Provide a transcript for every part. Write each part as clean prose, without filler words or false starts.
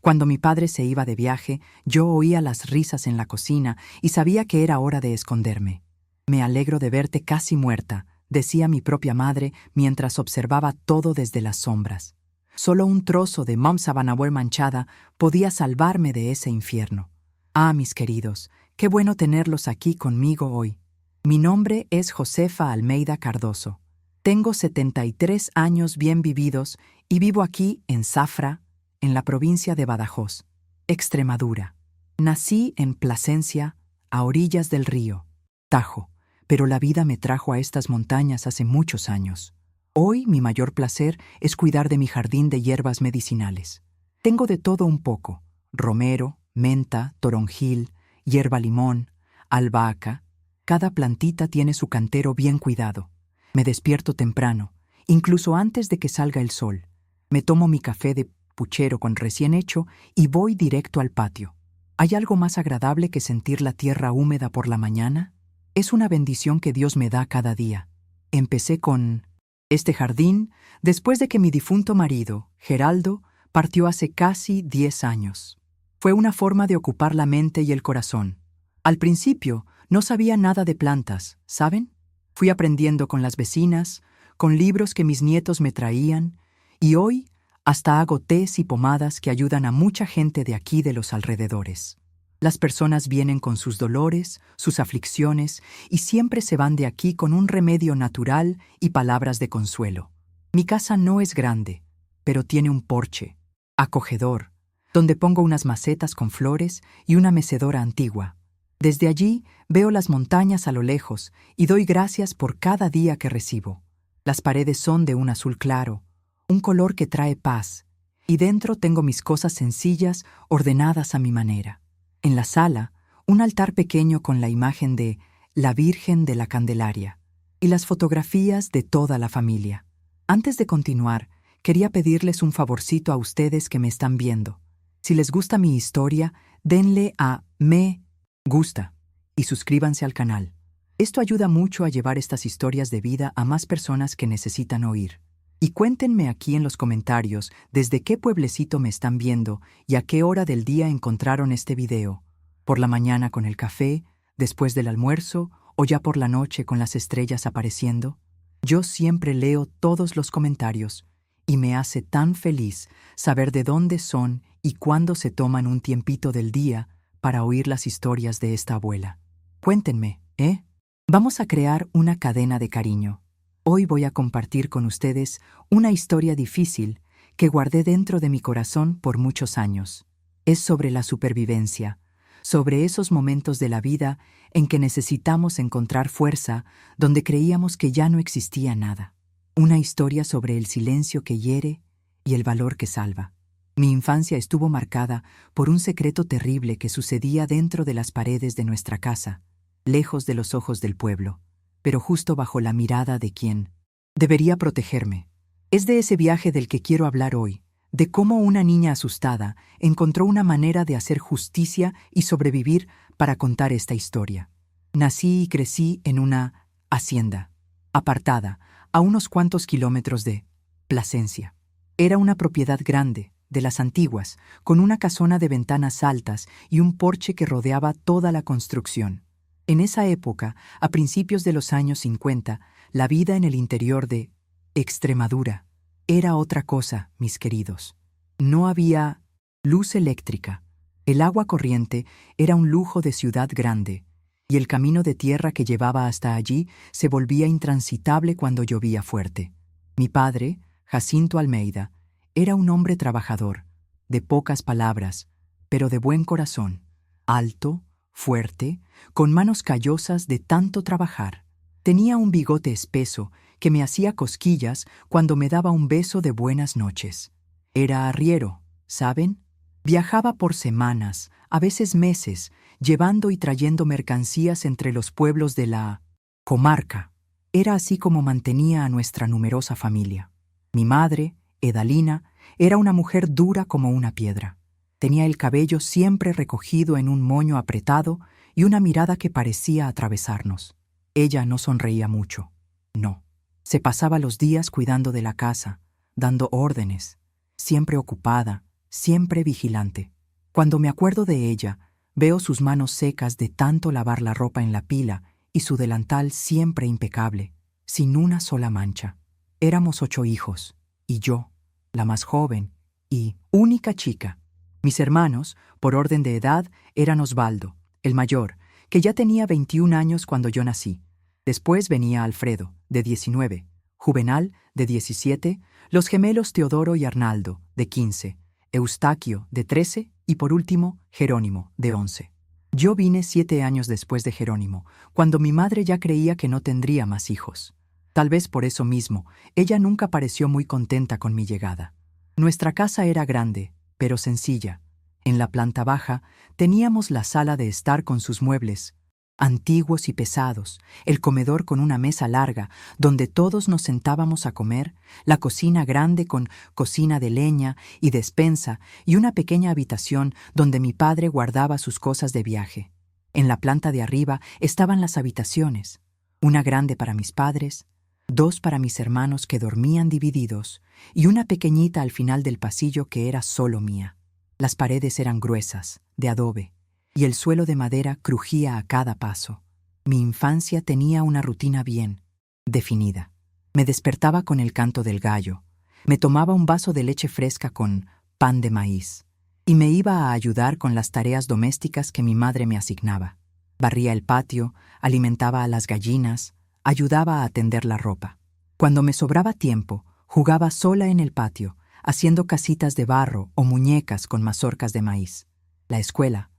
Cuando mi padre se iba de viaje, yo oía las risas en la cocina y sabía que era hora de esconderme. «Me alegro de verte casi muerta», decía mi propia madre mientras observaba todo desde las sombras. Solo un trozo de Mom Sabanabue manchada podía salvarme de ese infierno. Ah, mis queridos, qué bueno tenerlos aquí conmigo hoy. Mi nombre es Josefa Almeida Cardoso. Tengo 73 años bien vividos y vivo aquí en Zafra, en la provincia de Badajoz, Extremadura. Nací en Plasencia, a orillas del río Tajo, pero la vida me trajo a estas montañas hace muchos años. Hoy mi mayor placer es cuidar de mi jardín de hierbas medicinales. Tengo de todo un poco: romero, menta, toronjil, hierba limón, albahaca. Cada plantita tiene su cantero bien cuidado. Me despierto temprano, incluso antes de que salga el sol. Me tomo mi café de puchero con recién hecho y voy directo al patio. ¿Hay algo más agradable que sentir la tierra húmeda por la mañana? Es una bendición que Dios me da cada día. Empecé con este jardín después de que mi difunto marido, Geraldo, partió hace casi 10 años. Fue una forma de ocupar la mente y el corazón. Al principio no sabía nada de plantas, ¿saben? Fui aprendiendo con las vecinas, con libros que mis nietos me traían, y hoy hasta hago tés y pomadas que ayudan a mucha gente de aquí de los alrededores. Las personas vienen con sus dolores, sus aflicciones, y siempre se van de aquí con un remedio natural y palabras de consuelo. Mi casa no es grande, pero tiene un porche, acogedor, donde pongo unas macetas con flores y una mecedora antigua. Desde allí veo las montañas a lo lejos y doy gracias por cada día que recibo. Las paredes son de un azul claro, un color que trae paz, y dentro tengo mis cosas sencillas ordenadas a mi manera. En la sala, un altar pequeño con la imagen de la Virgen de la Candelaria y las fotografías de toda la familia. Antes de continuar, quería pedirles un favorcito a ustedes que me están viendo. Si les gusta mi historia, denle a me gusta y suscríbanse al canal. Esto ayuda mucho a llevar estas historias de vida a más personas que necesitan oír. Y cuéntenme aquí en los comentarios desde qué pueblecito me están viendo y a qué hora del día encontraron este video. ¿Por la mañana con el café, después del almuerzo o ya por la noche con las estrellas apareciendo? Yo siempre leo todos los comentarios y me hace tan feliz saber de dónde son y cuándo se toman un tiempito del día para oír las historias de esta abuela. Cuéntenme, ¿eh? Vamos a crear una cadena de cariño. Hoy voy a compartir con ustedes una historia difícil que guardé dentro de mi corazón por muchos años. Es sobre la supervivencia, sobre esos momentos de la vida en que necesitamos encontrar fuerza donde creíamos que ya no existía nada. Una historia sobre el silencio que hiere y el valor que salva. Mi infancia estuvo marcada por un secreto terrible que sucedía dentro de las paredes de nuestra casa, lejos de los ojos del pueblo, pero justo bajo la mirada de quien debería protegerme. Es de ese viaje del que quiero hablar hoy, de cómo una niña asustada encontró una manera de hacer justicia y sobrevivir para contar esta historia. Nací y crecí en una hacienda, apartada, a unos cuantos kilómetros de Plasencia. Era una propiedad grande, de las antiguas, con una casona de ventanas altas y un porche que rodeaba toda la construcción. En esa época, a principios de los años 50, la vida en el interior de Extremadura era otra cosa, mis queridos. No había luz eléctrica, el agua corriente era un lujo de ciudad grande, y el camino de tierra que llevaba hasta allí se volvía intransitable cuando llovía fuerte. Mi padre, Jacinto Almeida, era un hombre trabajador, de pocas palabras, pero de buen corazón, alto, fuerte, con manos callosas de tanto trabajar. Tenía un bigote espeso que me hacía cosquillas cuando me daba un beso de buenas noches. Era arriero, ¿saben? Viajaba por semanas, a veces meses, llevando y trayendo mercancías entre los pueblos de la comarca. Era así como mantenía a nuestra numerosa familia. Mi madre, Edalina, era una mujer dura como una piedra. Tenía el cabello siempre recogido en un moño apretado y una mirada que parecía atravesarnos. Ella no sonreía mucho. No. Se pasaba los días cuidando de la casa, dando órdenes, siempre ocupada, siempre vigilante. Cuando me acuerdo de ella, veo sus manos secas de tanto lavar la ropa en la pila y su delantal siempre impecable, sin una sola mancha. Éramos 8 hijos, y yo, la más joven y única chica. Mis hermanos, por orden de edad, eran Osvaldo, el mayor, que ya tenía 21 años cuando yo nací. Después venía Alfredo, de 19, Juvenal, de 17, los gemelos Teodoro y Arnaldo, de 15, Eustaquio, de 13, y por último, Jerónimo, de 11. Yo vine 7 años después de Jerónimo, cuando mi madre ya creía que no tendría más hijos. Tal vez por eso mismo, ella nunca pareció muy contenta con mi llegada. Nuestra casa era grande, pero sencilla. En la planta baja teníamos la sala de estar con sus muebles, antiguos y pesados, el comedor con una mesa larga donde todos nos sentábamos a comer, la cocina grande con cocina de leña y despensa y una pequeña habitación donde mi padre guardaba sus cosas de viaje. En la planta de arriba estaban las habitaciones, una grande para mis padres, 2 para mis hermanos que dormían divididos y una pequeñita al final del pasillo que era solo mía. Las paredes eran gruesas, de adobe, y el suelo de madera crujía a cada paso. Mi infancia tenía una rutina bien definida. Me despertaba con el canto del gallo, me tomaba un vaso de leche fresca con pan de maíz, y me iba a ayudar con las tareas domésticas que mi madre me asignaba. Barría el patio, alimentaba a las gallinas, ayudaba a tender la ropa. Cuando me sobraba tiempo, jugaba sola en el patio, haciendo casitas de barro o muñecas con mazorcas de maíz. La escuela,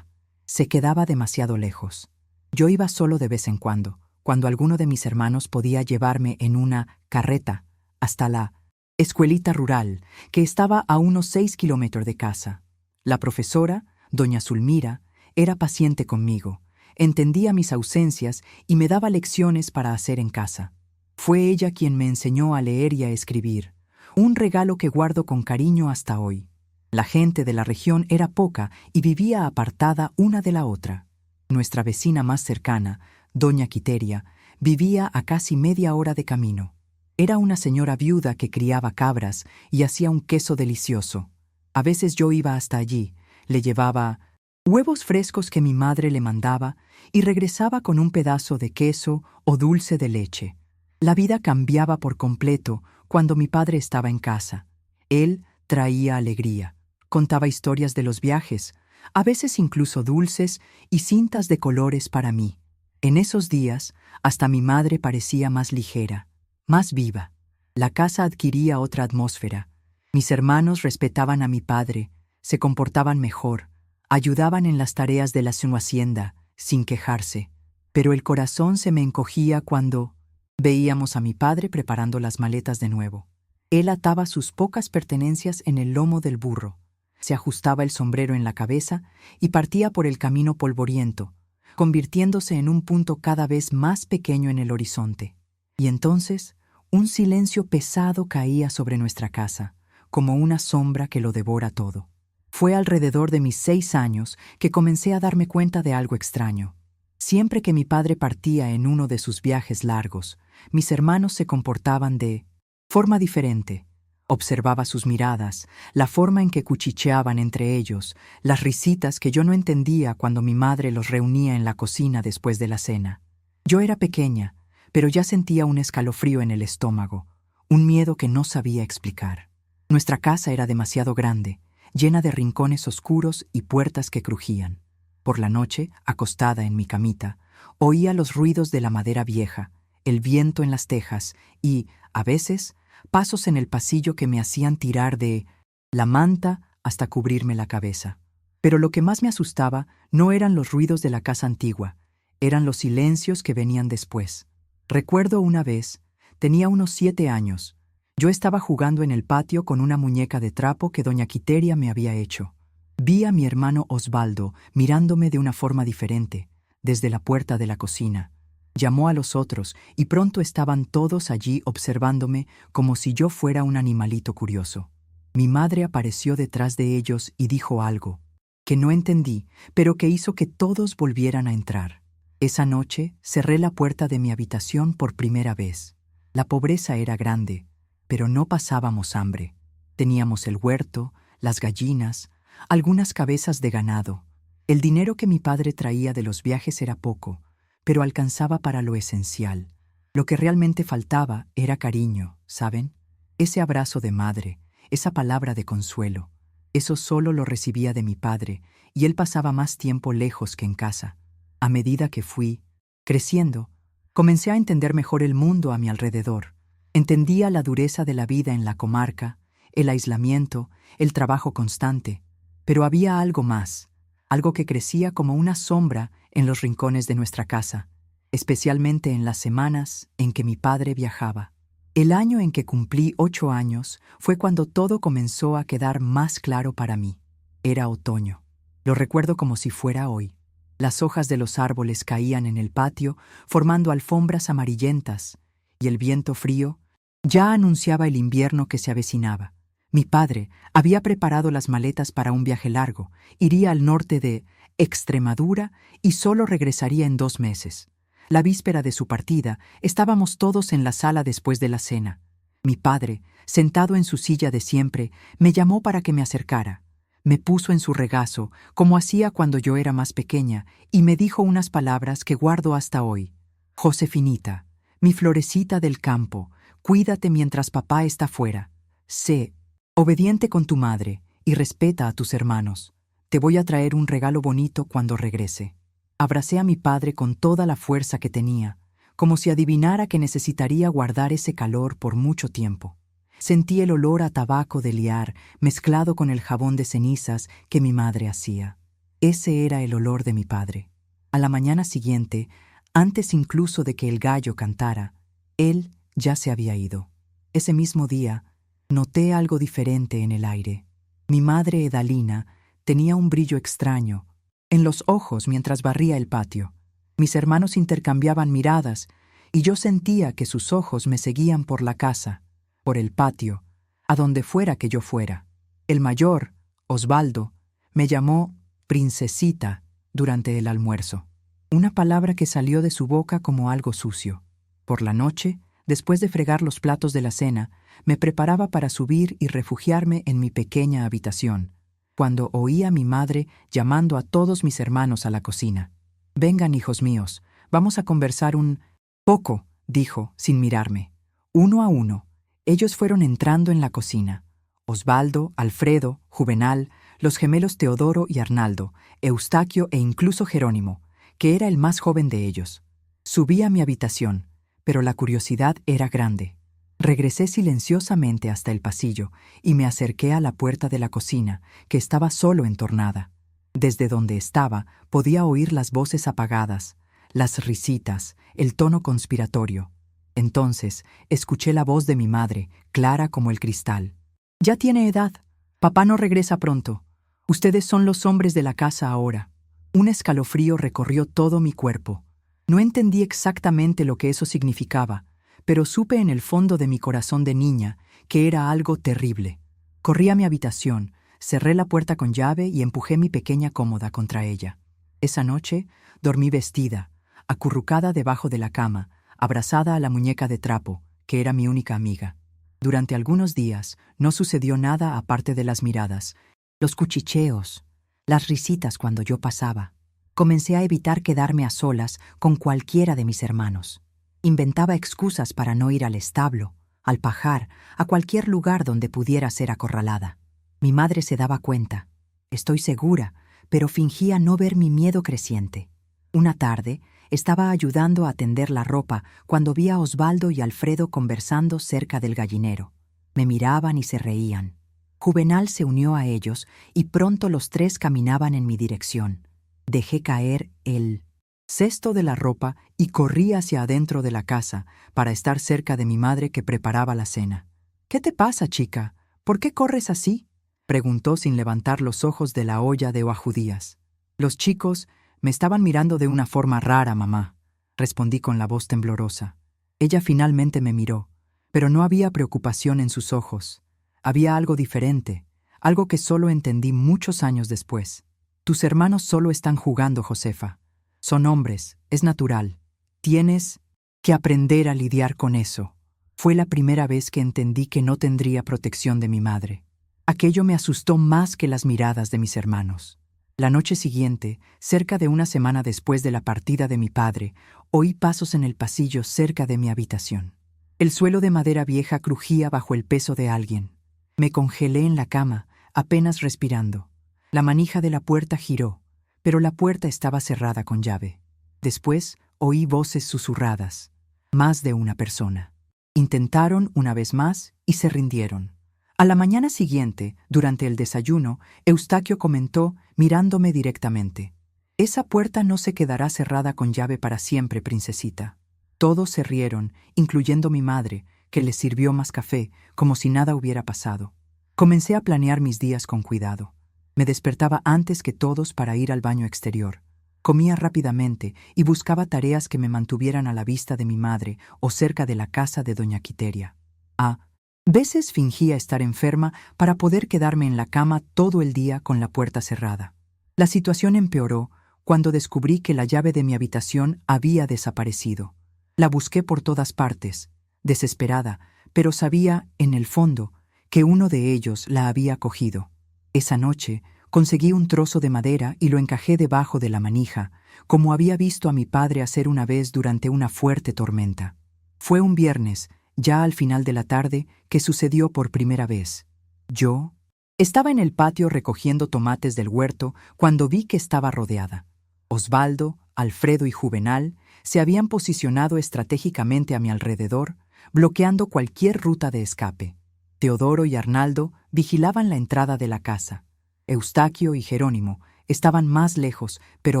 se quedaba demasiado lejos. Yo iba solo de vez en cuando alguno de mis hermanos podía llevarme en una carreta hasta la escuelita rural, que estaba a unos 6 kilómetros de casa. La profesora, doña Zulmira, era paciente conmigo, entendía mis ausencias y me daba lecciones para hacer en casa. Fue ella quien me enseñó a leer y a escribir, un regalo que guardo con cariño hasta hoy. La gente de la región era poca y vivía apartada una de la otra. Nuestra vecina más cercana, doña Quiteria, vivía a casi media hora de camino. Era una señora viuda que criaba cabras y hacía un queso delicioso. A veces yo iba hasta allí, le llevaba huevos frescos que mi madre le mandaba y regresaba con un pedazo de queso o dulce de leche. La vida cambiaba por completo cuando mi padre estaba en casa. Él traía alegría, contaba historias de los viajes, a veces incluso dulces y cintas de colores para mí. En esos días, hasta mi madre parecía más ligera, más viva. La casa adquiría otra atmósfera. Mis hermanos respetaban a mi padre, se comportaban mejor, ayudaban en las tareas de su hacienda, sin quejarse. Pero el corazón se me encogía cuando veíamos a mi padre preparando las maletas de nuevo. Él ataba sus pocas pertenencias en el lomo del burro, se ajustaba el sombrero en la cabeza y partía por el camino polvoriento, convirtiéndose en un punto cada vez más pequeño en el horizonte. Y entonces, un silencio pesado caía sobre nuestra casa, como una sombra que lo devora todo. Fue alrededor de mis 6 años que comencé a darme cuenta de algo extraño. Siempre que mi padre partía en uno de sus viajes largos, mis hermanos se comportaban de forma diferente. Observaba sus miradas, la forma en que cuchicheaban entre ellos, las risitas que yo no entendía cuando mi madre los reunía en la cocina después de la cena. Yo era pequeña, pero ya sentía un escalofrío en el estómago, un miedo que no sabía explicar. Nuestra casa era demasiado grande, llena de rincones oscuros y puertas que crujían. Por la noche, acostada en mi camita, oía los ruidos de la madera vieja, el viento en las tejas y, a veces, pasos en el pasillo que me hacían tirar de la manta hasta cubrirme la cabeza. Pero lo que más me asustaba no eran los ruidos de la casa antigua, eran los silencios que venían después. Recuerdo una vez, tenía unos 7 años, yo estaba jugando en el patio con una muñeca de trapo que doña Quiteria me había hecho. Vi a mi hermano Osvaldo mirándome de una forma diferente, desde la puerta de la cocina. Llamó a los otros y pronto estaban todos allí observándome como si yo fuera un animalito curioso. Mi madre apareció detrás de ellos y dijo algo que no entendí, pero que hizo que todos volvieran a entrar. Esa noche cerré la puerta de mi habitación por primera vez. La pobreza era grande, pero no pasábamos hambre. Teníamos el huerto, las gallinas, algunas cabezas de ganado. El dinero que mi padre traía de los viajes era poco, pero alcanzaba para lo esencial. Lo que realmente faltaba era cariño, ¿saben? Ese abrazo de madre, esa palabra de consuelo. Eso solo lo recibía de mi padre, y él pasaba más tiempo lejos que en casa. A medida que fui creciendo, comencé a entender mejor el mundo a mi alrededor. Entendía la dureza de la vida en la comarca, el aislamiento, el trabajo constante. Pero había algo más, algo que crecía como una sombra en los rincones de nuestra casa, especialmente en las semanas en que mi padre viajaba. El año en que cumplí 8 años fue cuando todo comenzó a quedar más claro para mí. Era otoño. Lo recuerdo como si fuera hoy. Las hojas de los árboles caían en el patio, formando alfombras amarillentas, y el viento frío ya anunciaba el invierno que se avecinaba. Mi padre había preparado las maletas para un viaje largo, iría al norte de Extremadura y solo regresaría en 2 meses. La víspera de su partida, estábamos todos en la sala después de la cena. Mi padre, sentado en su silla de siempre, me llamó para que me acercara. Me puso en su regazo, como hacía cuando yo era más pequeña, y me dijo unas palabras que guardo hasta hoy. Josefinita, mi florecita del campo, cuídate mientras papá está fuera. Sé obediente con tu madre y respeta a tus hermanos. Te voy a traer un regalo bonito cuando regrese. Abracé a mi padre con toda la fuerza que tenía, como si adivinara que necesitaría guardar ese calor por mucho tiempo. Sentí el olor a tabaco de liar mezclado con el jabón de cenizas que mi madre hacía. Ese era el olor de mi padre. A la mañana siguiente, antes incluso de que el gallo cantara, él ya se había ido. Ese mismo día, noté algo diferente en el aire. Mi madre Edalina tenía un brillo extraño en los ojos mientras barría el patio. Mis hermanos intercambiaban miradas y yo sentía que sus ojos me seguían por la casa, por el patio, a donde fuera que yo fuera. El mayor, Osvaldo, me llamó princesita durante el almuerzo, una palabra que salió de su boca como algo sucio. Por la noche, después de fregar los platos de la cena, me preparaba para subir y refugiarme en mi pequeña habitación, cuando oí a mi madre llamando a todos mis hermanos a la cocina. «Vengan, hijos míos, vamos a conversar un poco», dijo, sin mirarme. Uno a uno, ellos fueron entrando en la cocina. Osvaldo, Alfredo, Juvenal, los gemelos Teodoro y Arnaldo, Eustaquio e incluso Jerónimo, que era el más joven de ellos. Subí a mi habitación, pero la curiosidad era grande. Regresé silenciosamente hasta el pasillo y me acerqué a la puerta de la cocina, que estaba solo entornada. Desde donde estaba podía oír las voces apagadas, las risitas, el tono conspiratorio. Entonces escuché la voz de mi madre, clara como el cristal. «Ya tiene edad. Papá no regresa pronto. Ustedes son los hombres de la casa ahora». Un escalofrío recorrió todo mi cuerpo. No entendí exactamente lo que eso significaba, pero supe en el fondo de mi corazón de niña que era algo terrible. Corrí a mi habitación, cerré la puerta con llave y empujé mi pequeña cómoda contra ella. Esa noche dormí vestida, acurrucada debajo de la cama, abrazada a la muñeca de trapo, que era mi única amiga. Durante algunos días no sucedió nada aparte de las miradas, los cuchicheos, las risitas cuando yo pasaba. Comencé a evitar quedarme a solas con cualquiera de mis hermanos. Inventaba excusas para no ir al establo, al pajar, a cualquier lugar donde pudiera ser acorralada. Mi madre se daba cuenta, estoy segura, pero fingía no ver mi miedo creciente. Una tarde, estaba ayudando a tender la ropa cuando vi a Osvaldo y Alfredo conversando cerca del gallinero. Me miraban y se reían. Juvenal se unió a ellos y pronto los tres caminaban en mi dirección. Dejé caer el cesto de la ropa y corrí hacia adentro de la casa para estar cerca de mi madre que preparaba la cena. «¿Qué te pasa, chica? ¿Por qué corres así?», preguntó sin levantar los ojos de la olla de judías. «Los chicos me estaban mirando de una forma rara, mamá», respondí con la voz temblorosa. Ella finalmente me miró, pero no había preocupación en sus ojos. Había algo diferente, algo que solo entendí muchos años después. «Tus hermanos solo están jugando, Josefa. Son hombres, es natural. Tienes que aprender a lidiar con eso». Fue la primera vez que entendí que no tendría protección de mi madre. Aquello me asustó más que las miradas de mis hermanos. La noche siguiente, cerca de una semana después de la partida de mi padre, oí pasos en el pasillo cerca de mi habitación. El suelo de madera vieja crujía bajo el peso de alguien. Me congelé en la cama, apenas respirando. La manija de la puerta giró, pero la puerta estaba cerrada con llave. Después oí voces susurradas. Más de una persona. Intentaron una vez más y se rindieron. A la mañana siguiente, durante el desayuno, Eustaquio comentó, mirándome directamente: «Esa puerta no se quedará cerrada con llave para siempre, princesita». Todos se rieron, incluyendo mi madre, que les sirvió más café, como si nada hubiera pasado. Comencé a planear mis días con cuidado. Me despertaba antes que todos para ir al baño exterior. Comía rápidamente y buscaba tareas que me mantuvieran a la vista de mi madre o cerca de la casa de doña Quiteria. A veces fingía estar enferma para poder quedarme en la cama todo el día con la puerta cerrada. La situación empeoró cuando descubrí que la llave de mi habitación había desaparecido. La busqué por todas partes, desesperada, pero sabía, en el fondo, que uno de ellos la había cogido. Esa noche conseguí un trozo de madera y lo encajé debajo de la manija, como había visto a mi padre hacer una vez durante una fuerte tormenta. Fue un viernes, ya al final de la tarde, que sucedió por primera vez. Yo estaba en el patio recogiendo tomates del huerto cuando vi que estaba rodeada. Osvaldo, Alfredo y Juvenal se habían posicionado estratégicamente a mi alrededor, bloqueando cualquier ruta de escape. Teodoro y Arnaldo vigilaban la entrada de la casa. Eustaquio y Jerónimo estaban más lejos, pero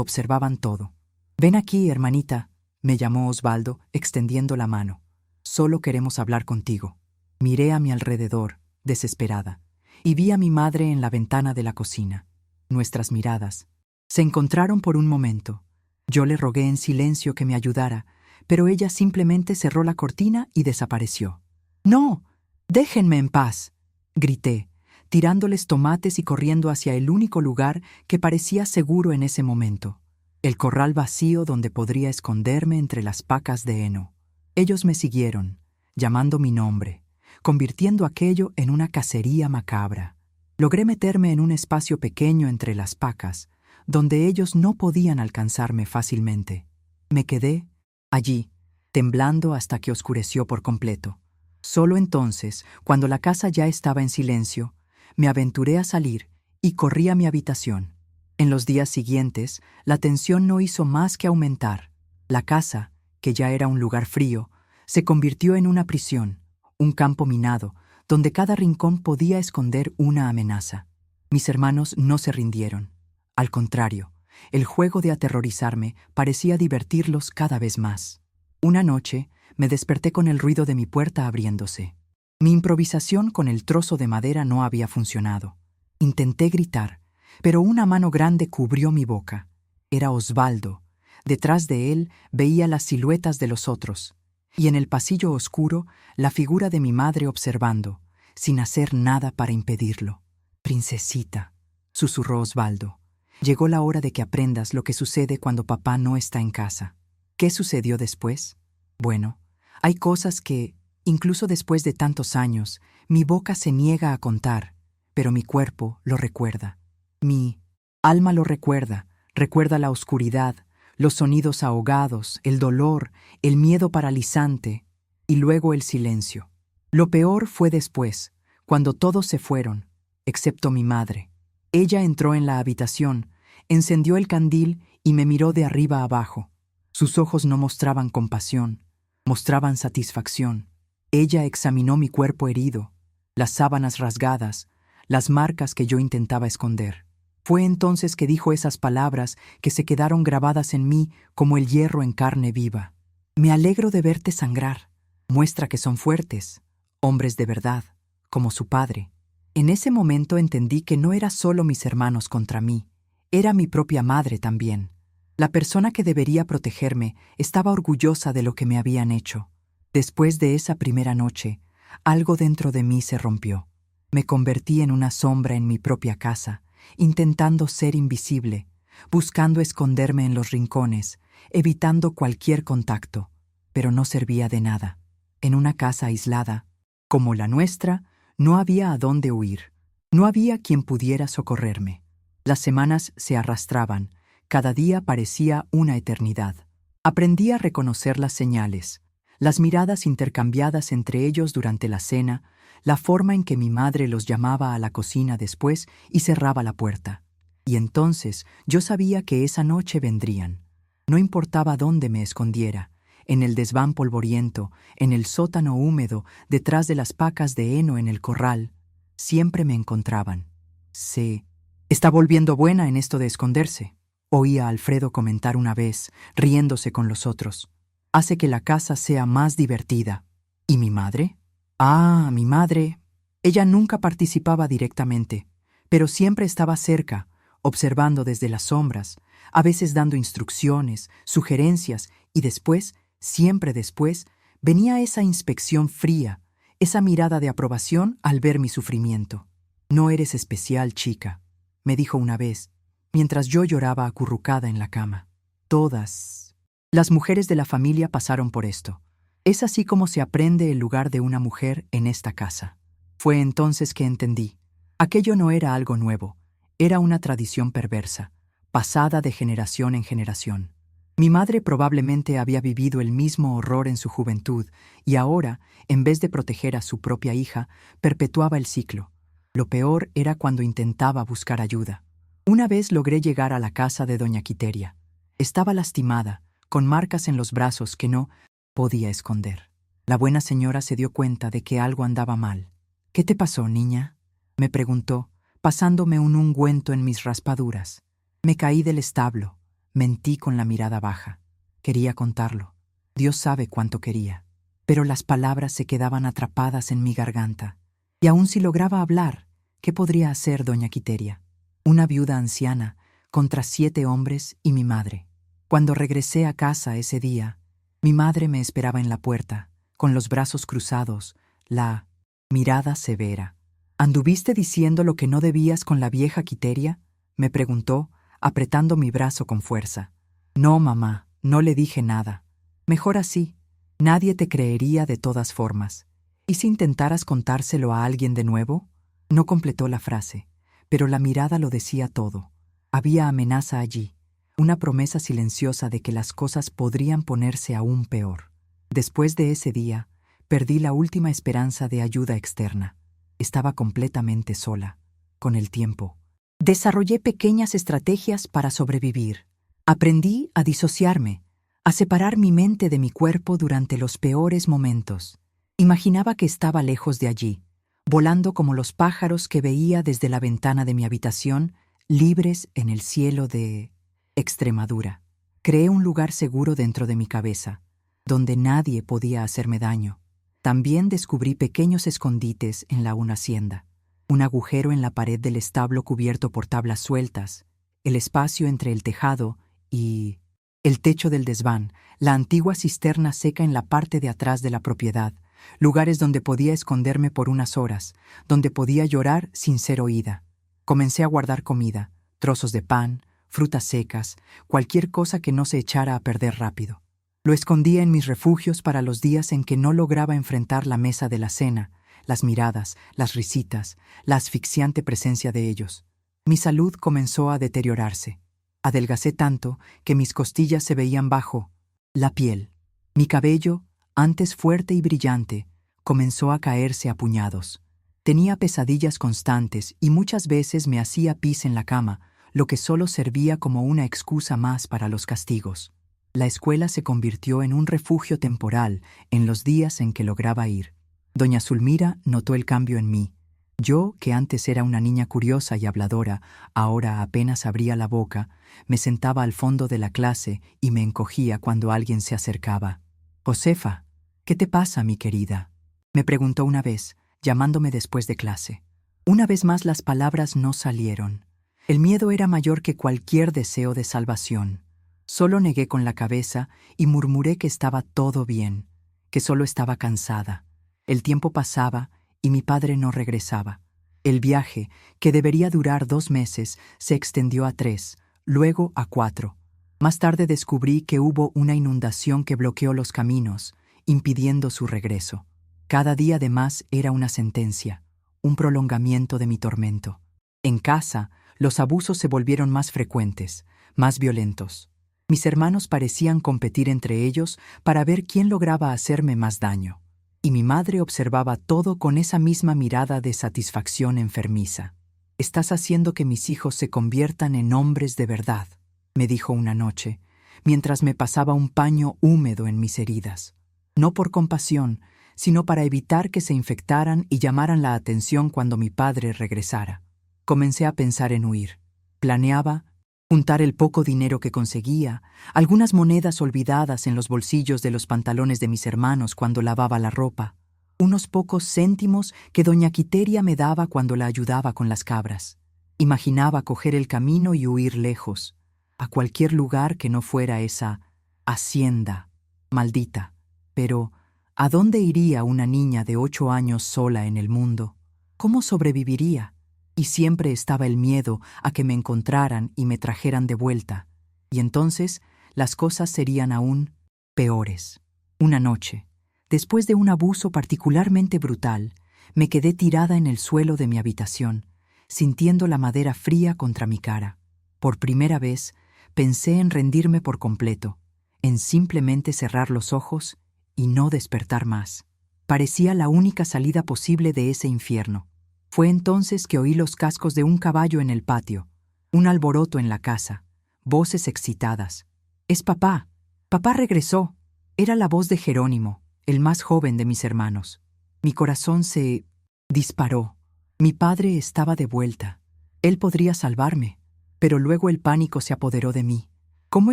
observaban todo. «Ven aquí, hermanita», me llamó Osvaldo, extendiendo la mano. «Solo queremos hablar contigo». Miré a mi alrededor, desesperada, y vi a mi madre en la ventana de la cocina. Nuestras miradas se encontraron por un momento. Yo le rogué en silencio que me ayudara, pero ella simplemente cerró la cortina y desapareció. «¡No! ¡Déjenme en paz!», grité, tirándoles tomates y corriendo hacia el único lugar que parecía seguro en ese momento, el corral vacío donde podría esconderme entre las pacas de heno. Ellos me siguieron, llamando mi nombre, convirtiendo aquello en una cacería macabra. Logré meterme en un espacio pequeño entre las pacas, donde ellos no podían alcanzarme fácilmente. Me quedé allí, temblando hasta que oscureció por completo. Solo entonces, cuando la casa ya estaba en silencio, me aventuré a salir y corrí a mi habitación. En los días siguientes, la tensión no hizo más que aumentar. La casa, que ya era un lugar frío, se convirtió en una prisión, un campo minado, donde cada rincón podía esconder una amenaza. Mis hermanos no se rindieron. Al contrario, el juego de aterrorizarme parecía divertirlos cada vez más. Una noche, me desperté con el ruido de mi puerta abriéndose. Mi improvisación con el trozo de madera no había funcionado. Intenté gritar, pero una mano grande cubrió mi boca. Era Osvaldo. Detrás de él veía las siluetas de los otros, y en el pasillo oscuro la figura de mi madre observando, sin hacer nada para impedirlo. «Princesita», susurró Osvaldo, «llegó la hora de que aprendas lo que sucede cuando papá no está en casa». ¿Qué sucedió después? Bueno, hay cosas que, incluso después de tantos años, mi boca se niega a contar, pero mi cuerpo lo recuerda. Mi alma lo recuerda, recuerda la oscuridad, los sonidos ahogados, el dolor, el miedo paralizante y luego el silencio. Lo peor fue después, cuando todos se fueron, excepto mi madre. Ella entró en la habitación, encendió el candil y me miró de arriba abajo. Sus ojos no mostraban compasión, mostraban satisfacción. Ella examinó mi cuerpo herido, las sábanas rasgadas, las marcas que yo intentaba esconder. Fue entonces que dijo esas palabras que se quedaron grabadas en mí como el hierro en carne viva. «Me alegro de verte sangrar. Muestra que son fuertes, hombres de verdad, como su padre». En ese momento entendí que no era solo mis hermanos contra mí, era mi propia madre también. La persona que debería protegerme estaba orgullosa de lo que me habían hecho. Después de esa primera noche, algo dentro de mí se rompió. Me convertí en una sombra en mi propia casa, intentando ser invisible, buscando esconderme en los rincones, evitando cualquier contacto, pero no servía de nada. En una casa aislada, como la nuestra, no había a dónde huir. No había quien pudiera socorrerme. Las semanas se arrastraban, cada día parecía una eternidad. Aprendí a reconocer las señales, las miradas intercambiadas entre ellos durante la cena, la forma en que mi madre los llamaba a la cocina después y cerraba la puerta. Y entonces yo sabía que esa noche vendrían. No importaba dónde me escondiera, en el desván polvoriento, en el sótano húmedo, detrás de las pacas de heno en el corral, siempre me encontraban. Se está volviendo buena en esto de esconderse, oía a Alfredo comentar una vez, riéndose con los otros. Hace que la casa sea más divertida. ¿Y mi madre? Ah, mi madre. Ella nunca participaba directamente, pero siempre estaba cerca, observando desde las sombras, a veces dando instrucciones, sugerencias, y después, siempre después, venía esa inspección fría, esa mirada de aprobación al ver mi sufrimiento. No eres especial, chica, me dijo una vez, mientras yo lloraba acurrucada en la cama. Todas las mujeres de la familia pasaron por esto. Es así como se aprende el lugar de una mujer en esta casa. Fue entonces que entendí. Aquello no era algo nuevo, era una tradición perversa, pasada de generación en generación. Mi madre probablemente había vivido el mismo horror en su juventud y ahora, en vez de proteger a su propia hija, perpetuaba el ciclo. Lo peor era cuando intentaba buscar ayuda. Una vez logré llegar a la casa de doña Quiteria. Estaba lastimada, con marcas en los brazos que no podía esconder. La buena señora se dio cuenta de que algo andaba mal. «¿Qué te pasó, niña?», me preguntó, pasándome un ungüento en mis raspaduras. Me caí del establo, mentí con la mirada baja. Quería contarlo. Dios sabe cuánto quería. Pero las palabras se quedaban atrapadas en mi garganta. Y aun si lograba hablar, ¿qué podría hacer doña Quiteria? Una viuda anciana, contra 7 hombres y mi madre. Cuando regresé a casa ese día, mi madre me esperaba en la puerta, con los brazos cruzados, la mirada severa. «¿Anduviste diciendo lo que no debías con la vieja Quiteria?», me preguntó, apretando mi brazo con fuerza. «No, mamá, no le dije nada. Mejor así. Nadie te creería de todas formas. ¿Y si intentaras contárselo a alguien de nuevo?». No completó la frase, pero la mirada lo decía todo. Había amenaza allí, una promesa silenciosa de que las cosas podrían ponerse aún peor. Después de ese día, perdí la última esperanza de ayuda externa. Estaba completamente sola. Con el tiempo, desarrollé pequeñas estrategias para sobrevivir. Aprendí a disociarme, a separar mi mente de mi cuerpo durante los peores momentos. Imaginaba que estaba lejos de allí, volando como los pájaros que veía desde la ventana de mi habitación, libres en el cielo de Extremadura. Creé un lugar seguro dentro de mi cabeza, donde nadie podía hacerme daño. También descubrí pequeños escondites en una hacienda, un agujero en la pared del establo cubierto por tablas sueltas, el espacio entre el tejado y el techo del desván, la antigua cisterna seca en la parte de atrás de la propiedad, lugares donde podía esconderme por unas horas, donde podía llorar sin ser oída. Comencé a guardar comida, trozos de pan, frutas secas, cualquier cosa que no se echara a perder rápido. Lo escondía en mis refugios para los días en que no lograba enfrentar la mesa de la cena, las miradas, las risitas, la asfixiante presencia de ellos. Mi salud comenzó a deteriorarse. Adelgacé tanto que mis costillas se veían bajo la piel. Mi cabello, antes fuerte y brillante, comenzó a caerse a puñados. Tenía pesadillas constantes y muchas veces me hacía pis en la cama, lo que solo servía como una excusa más para los castigos. La escuela se convirtió en un refugio temporal en los días en que lograba ir. Doña Zulmira notó el cambio en mí. Yo, que antes era una niña curiosa y habladora, ahora apenas abría la boca, me sentaba al fondo de la clase y me encogía cuando alguien se acercaba. «Josefa, ¿qué te pasa, mi querida?», me preguntó una vez, llamándome después de clase. Una vez más las palabras no salieron. El miedo era mayor que cualquier deseo de salvación. Solo negué con la cabeza y murmuré que estaba todo bien, que solo estaba cansada. El tiempo pasaba y mi padre no regresaba. El viaje, que debería durar 2 meses, se extendió a 3, luego a 4. Más tarde descubrí que hubo una inundación que bloqueó los caminos, impidiendo su regreso. Cada día de más era una sentencia, un prolongamiento de mi tormento. En casa, los abusos se volvieron más frecuentes, más violentos. Mis hermanos parecían competir entre ellos para ver quién lograba hacerme más daño. Y mi madre observaba todo con esa misma mirada de satisfacción enfermiza. «Estás haciendo que mis hijos se conviertan en hombres de verdad», me dijo una noche, mientras me pasaba un paño húmedo en mis heridas. No por compasión, sino para evitar que se infectaran y llamaran la atención cuando mi padre regresara. Comencé a pensar en huir. Planeaba juntar el poco dinero que conseguía, algunas monedas olvidadas en los bolsillos de los pantalones de mis hermanos cuando lavaba la ropa, unos pocos céntimos que doña Quiteria me daba cuando la ayudaba con las cabras. Imaginaba coger el camino y huir lejos, a cualquier lugar que no fuera esa hacienda maldita. Pero, ¿a dónde iría una niña de 8 años sola en el mundo? ¿Cómo sobreviviría? Y siempre estaba el miedo a que me encontraran y me trajeran de vuelta. Y entonces las cosas serían aún peores. Una noche, después de un abuso particularmente brutal, me quedé tirada en el suelo de mi habitación, sintiendo la madera fría contra mi cara. Por primera vez, pensé en rendirme por completo, en simplemente cerrar los ojos y no despertar más. Parecía la única salida posible de ese infierno. Fue entonces que oí los cascos de un caballo en el patio, un alboroto en la casa, voces excitadas. «Es papá. Papá regresó». Era la voz de Jerónimo, el más joven de mis hermanos. Mi corazón se disparó. Mi padre estaba de vuelta. Él podría salvarme. Pero luego el pánico se apoderó de mí. ¿Cómo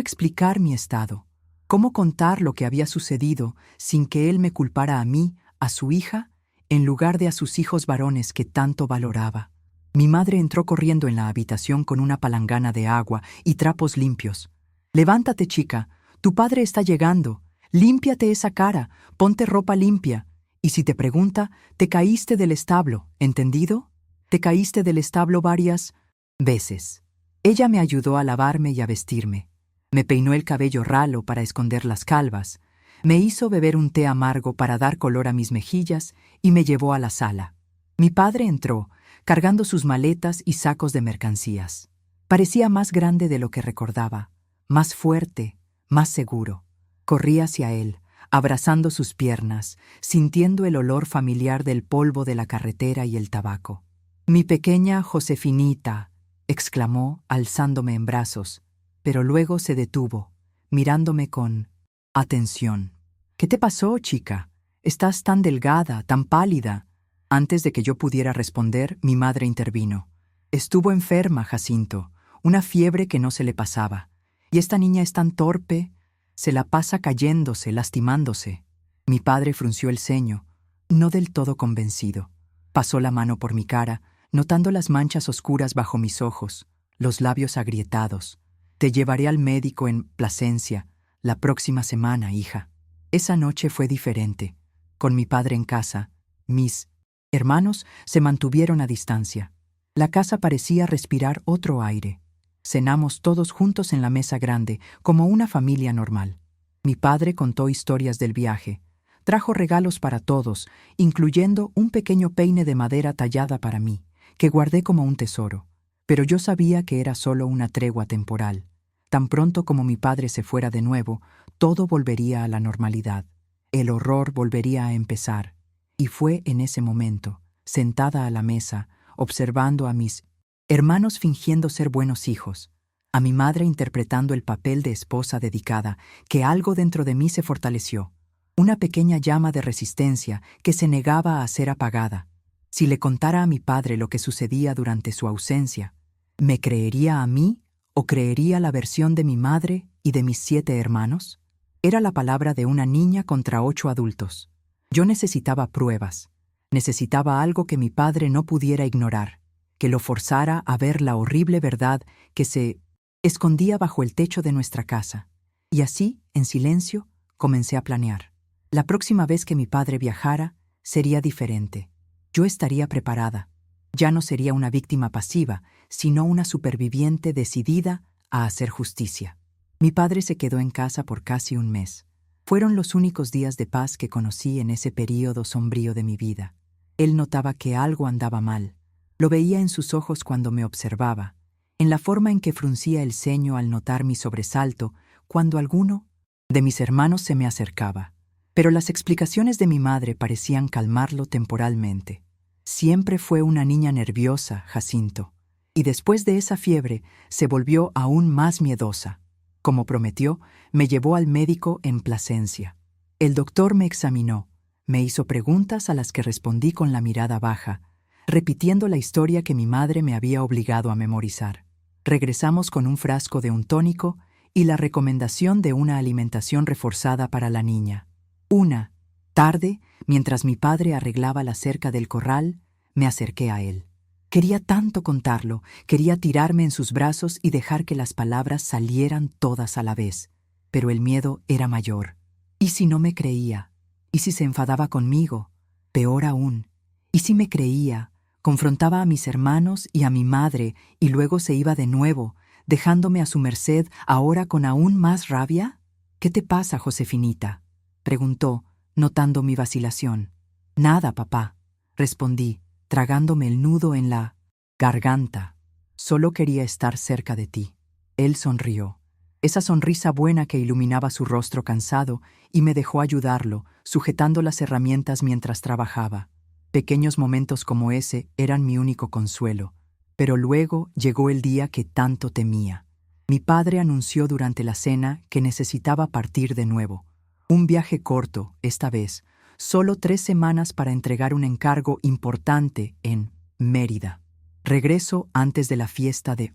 explicar mi estado? ¿Cómo contar lo que había sucedido sin que él me culpara a mí, a su hija, en lugar de a sus hijos varones que tanto valoraba? Mi madre entró corriendo en la habitación con una palangana de agua y trapos limpios. «Levántate, chica, tu padre está llegando. Límpiate esa cara, ponte ropa limpia. Y si te pregunta, te caíste del establo, ¿entendido? Te caíste del establo varias veces». Ella me ayudó a lavarme y a vestirme. Me peinó el cabello ralo para esconder las calvas. Me hizo beber un té amargo para dar color a mis mejillas y me llevó a la sala. Mi padre entró, cargando sus maletas y sacos de mercancías. Parecía más grande de lo que recordaba, más fuerte, más seguro. Corrí hacia él, abrazando sus piernas, sintiendo el olor familiar del polvo de la carretera y el tabaco. «Mi pequeña Josefinita», exclamó, alzándome en brazos, pero luego se detuvo, mirándome con atención. «¿Qué te pasó, chica? Estás tan delgada, tan pálida». Antes de que yo pudiera responder, mi madre intervino. «Estuvo enferma, Jacinto, una fiebre que no se le pasaba. Y esta niña es tan torpe, se la pasa cayéndose, lastimándose». Mi padre frunció el ceño, no del todo convencido. Pasó la mano por mi cara, notando las manchas oscuras bajo mis ojos, los labios agrietados. «Te llevaré al médico en Plasencia la próxima semana, hija». Esa noche fue diferente. Con mi padre en casa, mis hermanos se mantuvieron a distancia. La casa parecía respirar otro aire. Cenamos todos juntos en la mesa grande, como una familia normal. Mi padre contó historias del viaje. Trajo regalos para todos, incluyendo un pequeño peine de madera tallada para mí, que guardé como un tesoro. Pero yo sabía que era solo una tregua temporal. Tan pronto como mi padre se fuera de nuevo, todo volvería a la normalidad. El horror volvería a empezar. Y fue en ese momento, sentada a la mesa, observando a mis hermanos fingiendo ser buenos hijos, a mi madre interpretando el papel de esposa dedicada, que algo dentro de mí se fortaleció. Una pequeña llama de resistencia que se negaba a ser apagada. Si le contara a mi padre lo que sucedía durante su ausencia, ¿me creería a mí o creería la versión de mi madre y de mis 7 hermanos? Era la palabra de una niña contra 8 adultos. Yo necesitaba pruebas. Necesitaba algo que mi padre no pudiera ignorar, que lo forzara a ver la horrible verdad que se escondía bajo el techo de nuestra casa. Y así, en silencio, comencé a planear. La próxima vez que mi padre viajara, sería diferente. Yo estaría preparada. Ya no sería una víctima pasiva, sino una superviviente decidida a hacer justicia. Mi padre se quedó en casa por casi un mes. Fueron los únicos días de paz que conocí en ese período sombrío de mi vida. Él notaba que algo andaba mal. Lo veía en sus ojos cuando me observaba, en la forma en que fruncía el ceño al notar mi sobresalto cuando alguno de mis hermanos se me acercaba. Pero las explicaciones de mi madre parecían calmarlo temporalmente. Siempre fue una niña nerviosa, Jacinto, y después de esa fiebre se volvió aún más miedosa. Como prometió, me llevó al médico en Plasencia. El doctor me examinó, me hizo preguntas a las que respondí con la mirada baja, repitiendo la historia que mi madre me había obligado a memorizar. Regresamos con un frasco de un tónico y la recomendación de una alimentación reforzada para la niña. Una tarde, mientras mi padre arreglaba la cerca del corral, me acerqué a él. Quería tanto contarlo, quería tirarme en sus brazos y dejar que las palabras salieran todas a la vez. Pero el miedo era mayor. ¿Y si no me creía? ¿Y si se enfadaba conmigo? Peor aún. ¿Y si me creía? Confrontaba a mis hermanos y a mi madre y luego se iba de nuevo, dejándome a su merced ahora con aún más rabia. ¿Qué te pasa, Josefinita?, preguntó, notando mi vacilación. Nada, papá, respondí, tragándome el nudo en la garganta. Solo quería estar cerca de ti. Él sonrió. Esa sonrisa buena que iluminaba su rostro cansado, y me dejó ayudarlo, sujetando las herramientas mientras trabajaba. Pequeños momentos como ese eran mi único consuelo. Pero luego llegó el día que tanto temía. Mi padre anunció durante la cena que necesitaba partir de nuevo. Un viaje corto, esta vez, solo 3 semanas para entregar un encargo importante en Mérida. Regreso antes de la fiesta de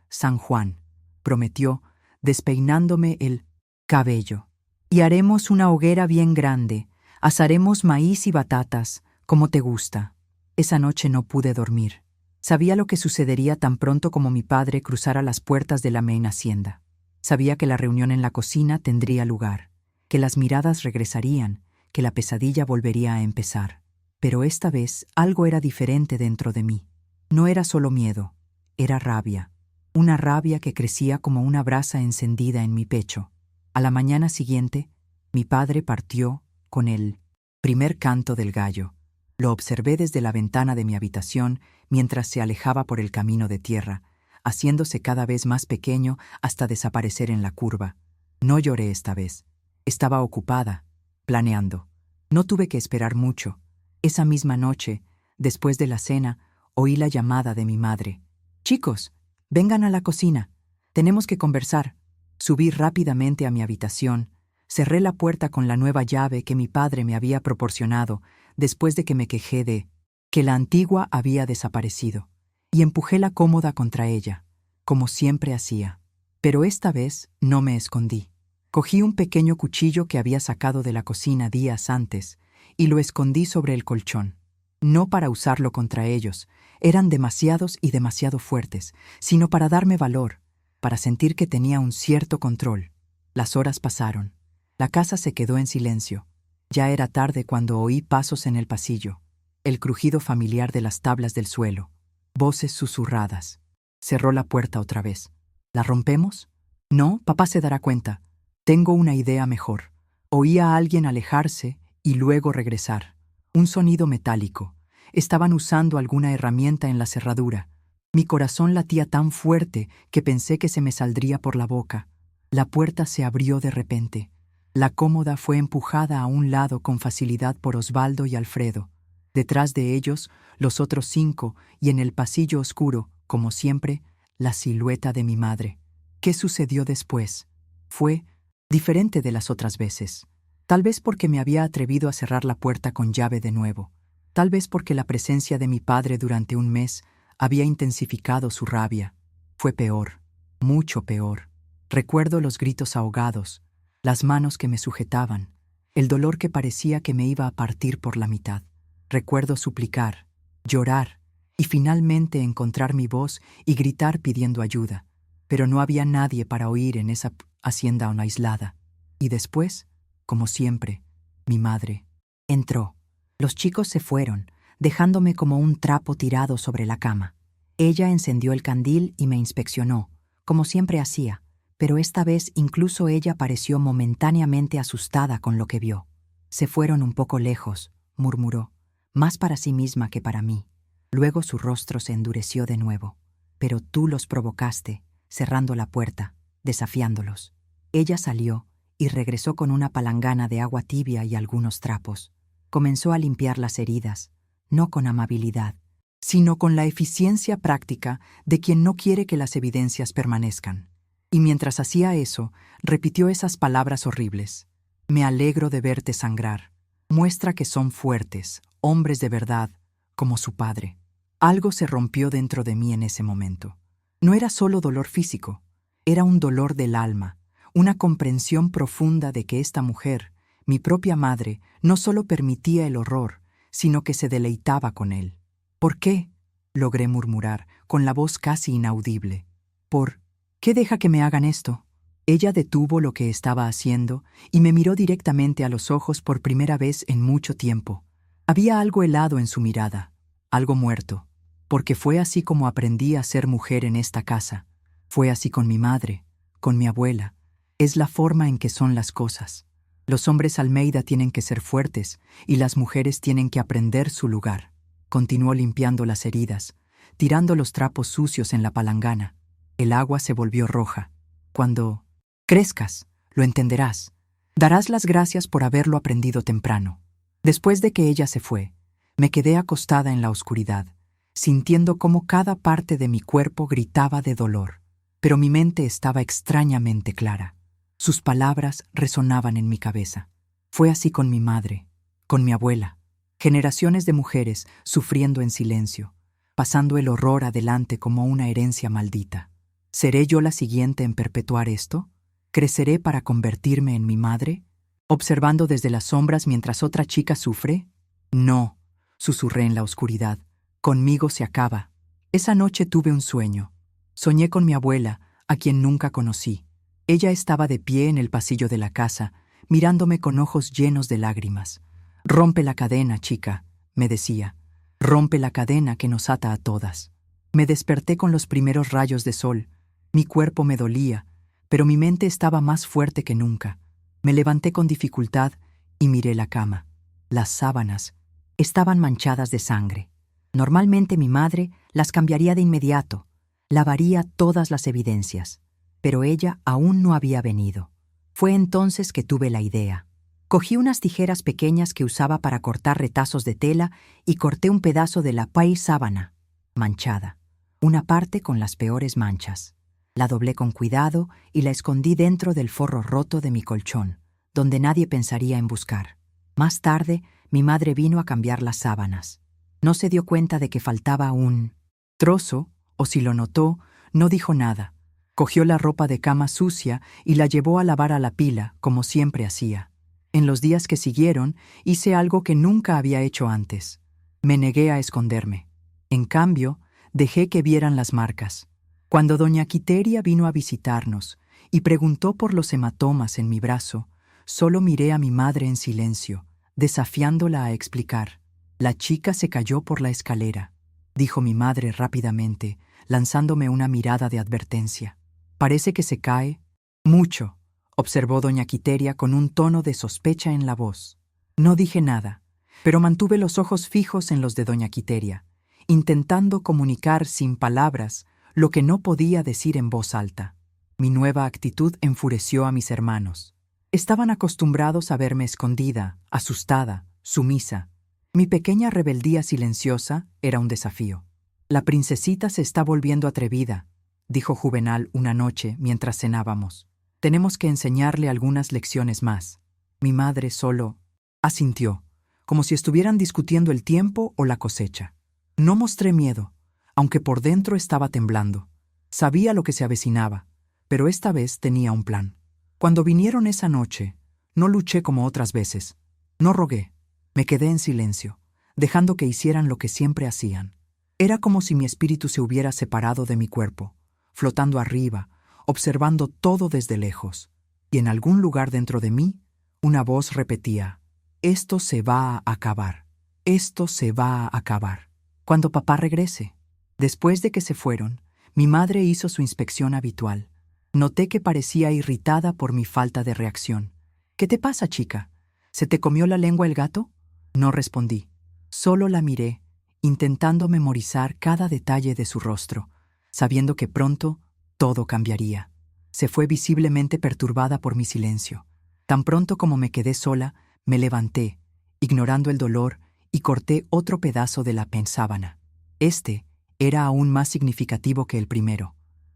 San Juan, prometió, despeinándome el cabello. Y haremos una hoguera bien grande, asaremos maíz y batatas, como te gusta. Esa noche no pude dormir. Sabía lo que sucedería tan pronto como mi padre cruzara las puertas de la main hacienda. Sabía que la reunión en la cocina tendría lugar, que las miradas regresarían, que la pesadilla volvería a empezar. Pero esta vez algo era diferente dentro de mí. No era solo miedo, era rabia. Una rabia que crecía como una brasa encendida en mi pecho. A la mañana siguiente, mi padre partió con el primer canto del gallo. Lo observé desde la ventana de mi habitación mientras se alejaba por el camino de tierra, haciéndose cada vez más pequeño hasta desaparecer en la curva. No lloré esta vez. Estaba ocupada, planeando. No tuve que esperar mucho. Esa misma noche, después de la cena, oí la llamada de mi madre. «Chicos, vengan a la cocina. Tenemos que conversar». Subí rápidamente a mi habitación, cerré la puerta con la nueva llave que mi padre me había proporcionado después de que me quejé de que la antigua había desaparecido, y empujé la cómoda contra ella, como siempre hacía. Pero esta vez no me escondí. Cogí un pequeño cuchillo que había sacado de la cocina días antes y lo escondí sobre el colchón. No para usarlo contra ellos, eran demasiados y demasiado fuertes, sino para darme valor, para sentir que tenía un cierto control. Las horas pasaron. La casa se quedó en silencio. Ya era tarde cuando oí pasos en el pasillo, el crujido familiar de las tablas del suelo, voces susurradas. Cerró la puerta otra vez. ¿La rompemos? No, papá se dará cuenta. Tengo una idea mejor. Oí a alguien alejarse y luego regresar. Un sonido metálico. Estaban usando alguna herramienta en la cerradura. Mi corazón latía tan fuerte que pensé que se me saldría por la boca. La puerta se abrió de repente. La cómoda fue empujada a un lado con facilidad por Osvaldo y Alfredo. Detrás de ellos, los otros 5, y en el pasillo oscuro, como siempre, la silueta de mi madre. ¿Qué sucedió después? Fue diferente de las otras veces. Tal vez porque me había atrevido a cerrar la puerta con llave de nuevo. Tal vez porque la presencia de mi padre durante un mes había intensificado su rabia. Fue peor, mucho peor. Recuerdo los gritos ahogados, las manos que me sujetaban, el dolor que parecía que me iba a partir por la mitad. Recuerdo suplicar, llorar y finalmente encontrar mi voz y gritar pidiendo ayuda. Pero no había nadie para oír en esa hacienda aislada. Y después, como siempre, mi madre entró. Los chicos se fueron, dejándome como un trapo tirado sobre la cama. Ella encendió el candil y me inspeccionó, como siempre hacía, pero esta vez incluso ella pareció momentáneamente asustada con lo que vio. «Se fueron un poco lejos», murmuró. más para sí misma que para mí. Luego su rostro se endureció de nuevo. Pero tú los provocaste, cerrando la puerta, desafiándolos. Ella salió y regresó con una palangana de agua tibia y algunos trapos. Comenzó a limpiar las heridas, no con amabilidad, sino con la eficiencia práctica de quien no quiere que las evidencias permanezcan. Y mientras hacía eso, repitió esas palabras horribles. Me alegro de verte sangrar. Muestra que son fuertes, hombres de verdad, como su padre. Algo se rompió dentro de mí en ese momento. No era solo dolor físico, era un dolor del alma, una comprensión profunda de que esta mujer, mi propia madre, no solo permitía el horror, sino que se deleitaba con él. ¿Por qué?, logré murmurar, con la voz casi inaudible. ¿Por qué deja que me hagan esto? Ella detuvo lo que estaba haciendo y me miró directamente a los ojos por primera vez en mucho tiempo. Había algo helado en su mirada, algo muerto, porque fue así como aprendí a ser mujer en esta casa. Fue así con mi madre, con mi abuela. Es la forma en que son las cosas. Los hombres Almeida tienen que ser fuertes y las mujeres tienen que aprender su lugar. Continuó limpiando las heridas, tirando los trapos sucios en la palangana. El agua se volvió roja. Cuando crezcas, lo entenderás. Darás las gracias por haberlo aprendido temprano. Después de que ella se fue, me quedé acostada en la oscuridad, sintiendo cómo cada parte de mi cuerpo gritaba de dolor. Pero mi mente estaba extrañamente clara. Sus palabras resonaban en mi cabeza. Fue así con mi madre, con mi abuela. Generaciones de mujeres sufriendo en silencio, pasando el horror adelante como una herencia maldita. ¿Seré yo la siguiente en perpetuar esto? ¿Creceré para convertirme en mi madre? ¿Observando desde las sombras mientras otra chica sufre? No, susurré en la oscuridad. Conmigo se acaba. Esa noche tuve un sueño. Soñé con mi abuela, a quien nunca conocí. Ella estaba de pie en el pasillo de la casa, mirándome con ojos llenos de lágrimas. Rompe la cadena, chica, me decía. Rompe la cadena que nos ata a todas. Me desperté con los primeros rayos de sol. Mi cuerpo me dolía, pero mi mente estaba más fuerte que nunca. Me levanté con dificultad y miré la cama. Las sábanas estaban manchadas de sangre. Normalmente mi madre las cambiaría de inmediato, lavaría todas las evidencias, pero ella aún no había venido. Fue entonces que tuve la idea. Cogí unas tijeras pequeñas que usaba para cortar retazos de tela y corté un pedazo de la sábana, manchada, una parte con las peores manchas. La doblé con cuidado y la escondí dentro del forro roto de mi colchón, donde nadie pensaría en buscar. Más tarde, mi madre vino a cambiar las sábanas. No se dio cuenta de que faltaba un trozo, o si lo notó, no dijo nada. Cogió la ropa de cama sucia y la llevó a lavar a la pila, como siempre hacía. En los días que siguieron, hice algo que nunca había hecho antes. Me negué a esconderme. En cambio, dejé que vieran las marcas. Cuando doña Quiteria vino a visitarnos y preguntó por los hematomas en mi brazo, solo miré a mi madre en silencio, desafiándola a explicar. La chica se cayó por la escalera, dijo mi madre rápidamente, lanzándome una mirada de advertencia. Parece que se cae mucho, observó doña Quiteria con un tono de sospecha en la voz. No dije nada, pero mantuve los ojos fijos en los de doña Quiteria, intentando comunicar sin palabras lo que no podía decir en voz alta. Mi nueva actitud enfureció a mis hermanos. Estaban acostumbrados a verme escondida, asustada, sumisa. Mi pequeña rebeldía silenciosa era un desafío. La princesita se está volviendo atrevida, dijo Juvenal una noche mientras cenábamos. Tenemos que enseñarle algunas lecciones más. Mi madre solo asintió, como si estuvieran discutiendo el tiempo o la cosecha. No mostré miedo, aunque por dentro estaba temblando. Sabía lo que se avecinaba, pero esta vez tenía un plan. Cuando vinieron esa noche, no luché como otras veces. No rogué. Me quedé en silencio, dejando que hicieran lo que siempre hacían. Era como si mi espíritu se hubiera separado de mi cuerpo, flotando arriba, observando todo desde lejos. Y en algún lugar dentro de mí, una voz repetía: «Esto se va a acabar. Esto se va a acabar. Cuando papá regrese». Después de que se fueron, mi madre hizo su inspección habitual. Noté que parecía irritada por mi falta de reacción. «¿Qué te pasa, chica? ¿Se te comió la lengua el gato?» No respondí. Solo la miré, intentando memorizar cada detalle de su rostro, sabiendo que pronto todo cambiaría. Se fue visiblemente perturbada por mi silencio. Tan pronto como me quedé sola, me levanté, ignorando el dolor, y corté otro pedazo de la sábana. Este era aún más significativo que el primero.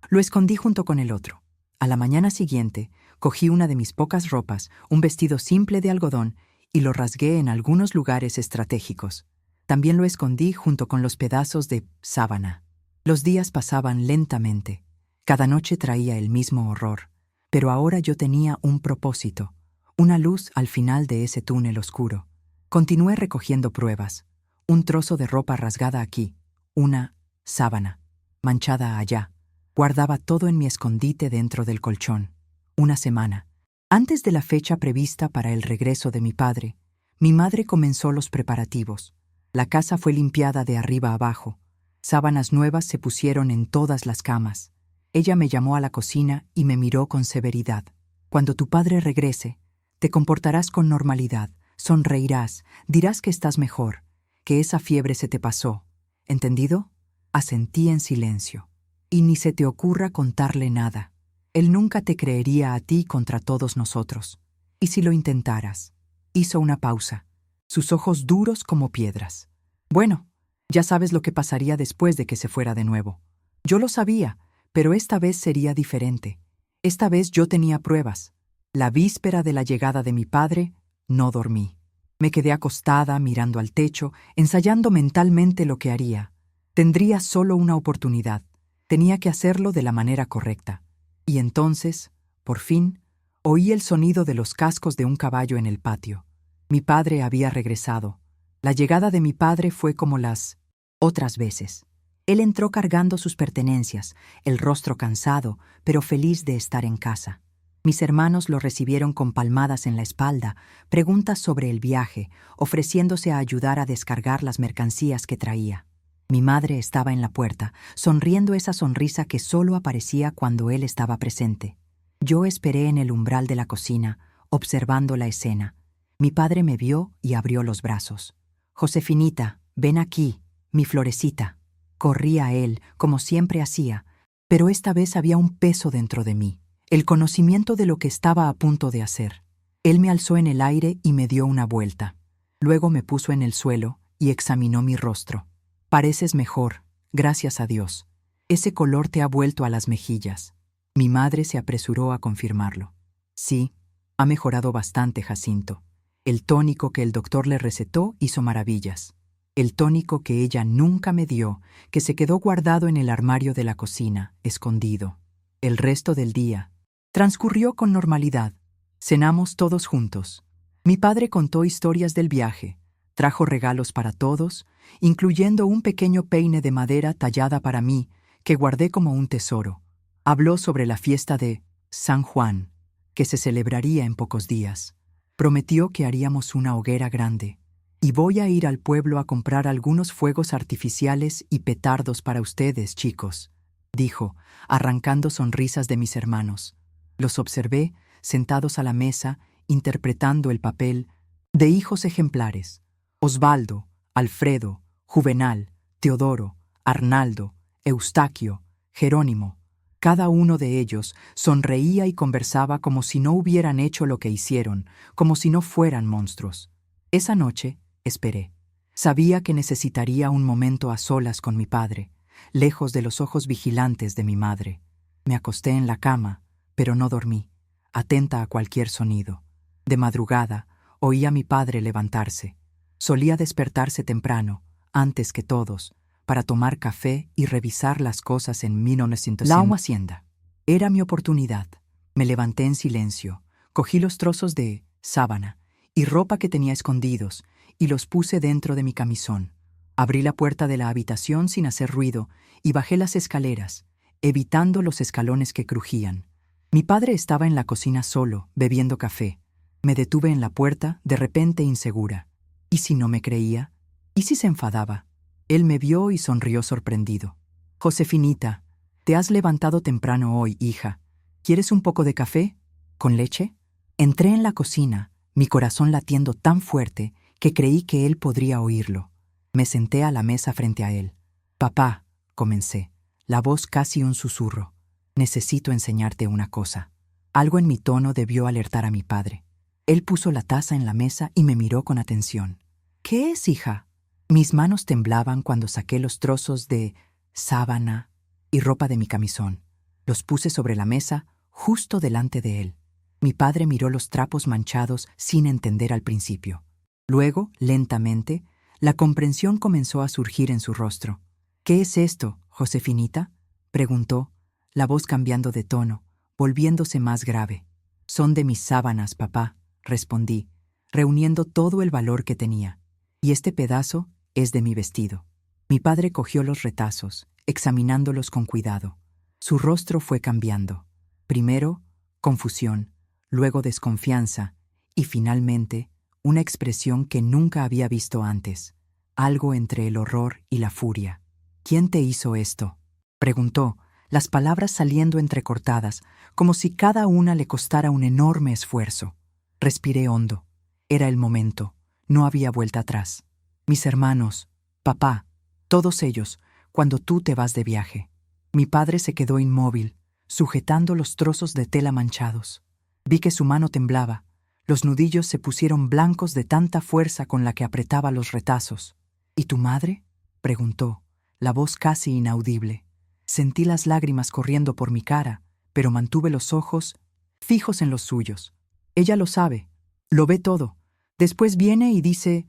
Lo escondí junto con el otro. A la mañana siguiente, cogí una de mis pocas ropas, un vestido simple de algodón, y lo rasgué en algunos lugares estratégicos. También lo escondí junto con los pedazos de sábana. Los días pasaban lentamente. Cada noche traía el mismo horror. Pero ahora yo tenía un propósito, una luz al final de ese túnel oscuro. Continué recogiendo pruebas. Un trozo de ropa rasgada aquí, una sábana manchada allá. Guardaba todo en mi escondite dentro del colchón. Una semana. Antes de la fecha prevista para el regreso de mi padre, mi madre comenzó los preparativos. La casa fue limpiada de arriba a abajo. Sábanas nuevas se pusieron en todas las camas. Ella me llamó a la cocina y me miró con severidad. Cuando tu padre regrese, te comportarás con normalidad, sonreirás, dirás que estás mejor, que esa fiebre se te pasó. ¿Entendido? Asentí en silencio. Y ni se te ocurra contarle nada. Él nunca te creería a ti contra todos nosotros. ¿Y si lo intentaras? Hizo una pausa, sus ojos duros como piedras. Bueno, ya sabes lo que pasaría después de que se fuera de nuevo. Yo lo sabía, pero esta vez sería diferente. Esta vez yo tenía pruebas. La víspera de la llegada de mi padre, no dormí. Me quedé acostada, mirando al techo, ensayando mentalmente lo que haría. Tendría solo una oportunidad. Tenía que hacerlo de la manera correcta. Y entonces, por fin, oí el sonido de los cascos de un caballo en el patio. Mi padre había regresado. La llegada de mi padre fue como las otras veces. Él entró cargando sus pertenencias, el rostro cansado, pero feliz de estar en casa. Mis hermanos lo recibieron con palmadas en la espalda, preguntas sobre el viaje, ofreciéndose a ayudar a descargar las mercancías que traía. Mi madre estaba en la puerta, sonriendo esa sonrisa que solo aparecía cuando él estaba presente. Yo esperé en el umbral de la cocina, observando la escena. Mi padre me vio y abrió los brazos. «Josefinita, ven aquí, mi florecita». Corrí a él, como siempre hacía, pero esta vez había un peso dentro de mí, el conocimiento de lo que estaba a punto de hacer. Él me alzó en el aire y me dio una vuelta. Luego me puso en el suelo y examinó mi rostro. «Pareces mejor, gracias a Dios. Ese color te ha vuelto a las mejillas». Mi madre se apresuró a confirmarlo. «Sí, ha mejorado bastante, Jacinto. El tónico que el doctor le recetó hizo maravillas. El tónico que ella nunca me dio, que se quedó guardado en el armario de la cocina, escondido. El resto del día transcurrió con normalidad. Cenamos todos juntos. Mi padre contó historias del viaje, trajo regalos para todos, incluyendo un pequeño peine de madera tallada para mí, que guardé como un tesoro. Habló sobre la fiesta de San Juan, que se celebraría en pocos días. Prometió que haríamos una hoguera grande. «Y voy a ir al pueblo a comprar algunos fuegos artificiales y petardos para ustedes, chicos», dijo, arrancando sonrisas de mis hermanos. Los observé, sentados a la mesa, interpretando el papel de hijos ejemplares. Osvaldo, Alfredo, Juvenal, Teodoro, Arnaldo, Eustaquio, Jerónimo. Cada uno de ellos sonreía y conversaba como si no hubieran hecho lo que hicieron, como si no fueran monstruos. Esa noche esperé. Sabía que necesitaría un momento a solas con mi padre, lejos de los ojos vigilantes de mi madre. Me acosté en la cama, pero no dormí, atenta a cualquier sonido. De madrugada, oí a mi padre levantarse. Solía despertarse temprano, antes que todos, para tomar café y revisar las cosas en 1900. La hacienda. Era mi oportunidad. Me levanté en silencio, cogí los trozos de sábana y ropa que tenía escondidos y los puse dentro de mi camisón. Abrí la puerta de la habitación sin hacer ruido y bajé las escaleras, evitando los escalones que crujían. Mi padre estaba en la cocina solo, bebiendo café. Me detuve en la puerta, de repente insegura. ¿Y si no me creía? ¿Y si se enfadaba? Él me vio y sonrió sorprendido. «Josefinita, te has levantado temprano hoy, hija. ¿Quieres un poco de café? ¿Con leche?» Entré en la cocina, mi corazón latiendo tan fuerte que creí que él podría oírlo. Me senté a la mesa frente a él. Papá, comencé, la voz casi un susurro. Necesito enseñarte una cosa. Algo en mi tono debió alertar a mi padre. Él puso la taza en la mesa y me miró con atención. ¿Qué es, hija? Mis manos temblaban cuando saqué los trozos de sábana y ropa de mi camisón. Los puse sobre la mesa, justo delante de él. Mi padre miró los trapos manchados sin entender al principio. Luego, lentamente, la comprensión comenzó a surgir en su rostro. ¿Qué es esto, Josefinita?, preguntó, la voz cambiando de tono, volviéndose más grave. Son de mis sábanas, papá, respondí, reuniendo todo el valor que tenía. Y este pedazo es de mi vestido. Mi padre cogió los retazos, examinándolos con cuidado. Su rostro fue cambiando. Primero, confusión, luego desconfianza y finalmente, una expresión que nunca había visto antes, algo entre el horror y la furia. ¿Quién te hizo esto?, preguntó, las palabras saliendo entrecortadas, como si cada una le costara un enorme esfuerzo. Respiré hondo. Era el momento. No había vuelta atrás. Mis hermanos, papá, todos ellos, cuando tú te vas de viaje. Mi padre se quedó inmóvil, sujetando los trozos de tela manchados. Vi que su mano temblaba. Los nudillos se pusieron blancos de tanta fuerza con la que apretaba los retazos. ¿Y tu madre?, preguntó, la voz casi inaudible. Sentí las lágrimas corriendo por mi cara, pero mantuve los ojos fijos en los suyos. Ella lo sabe, lo ve todo. Después viene y dice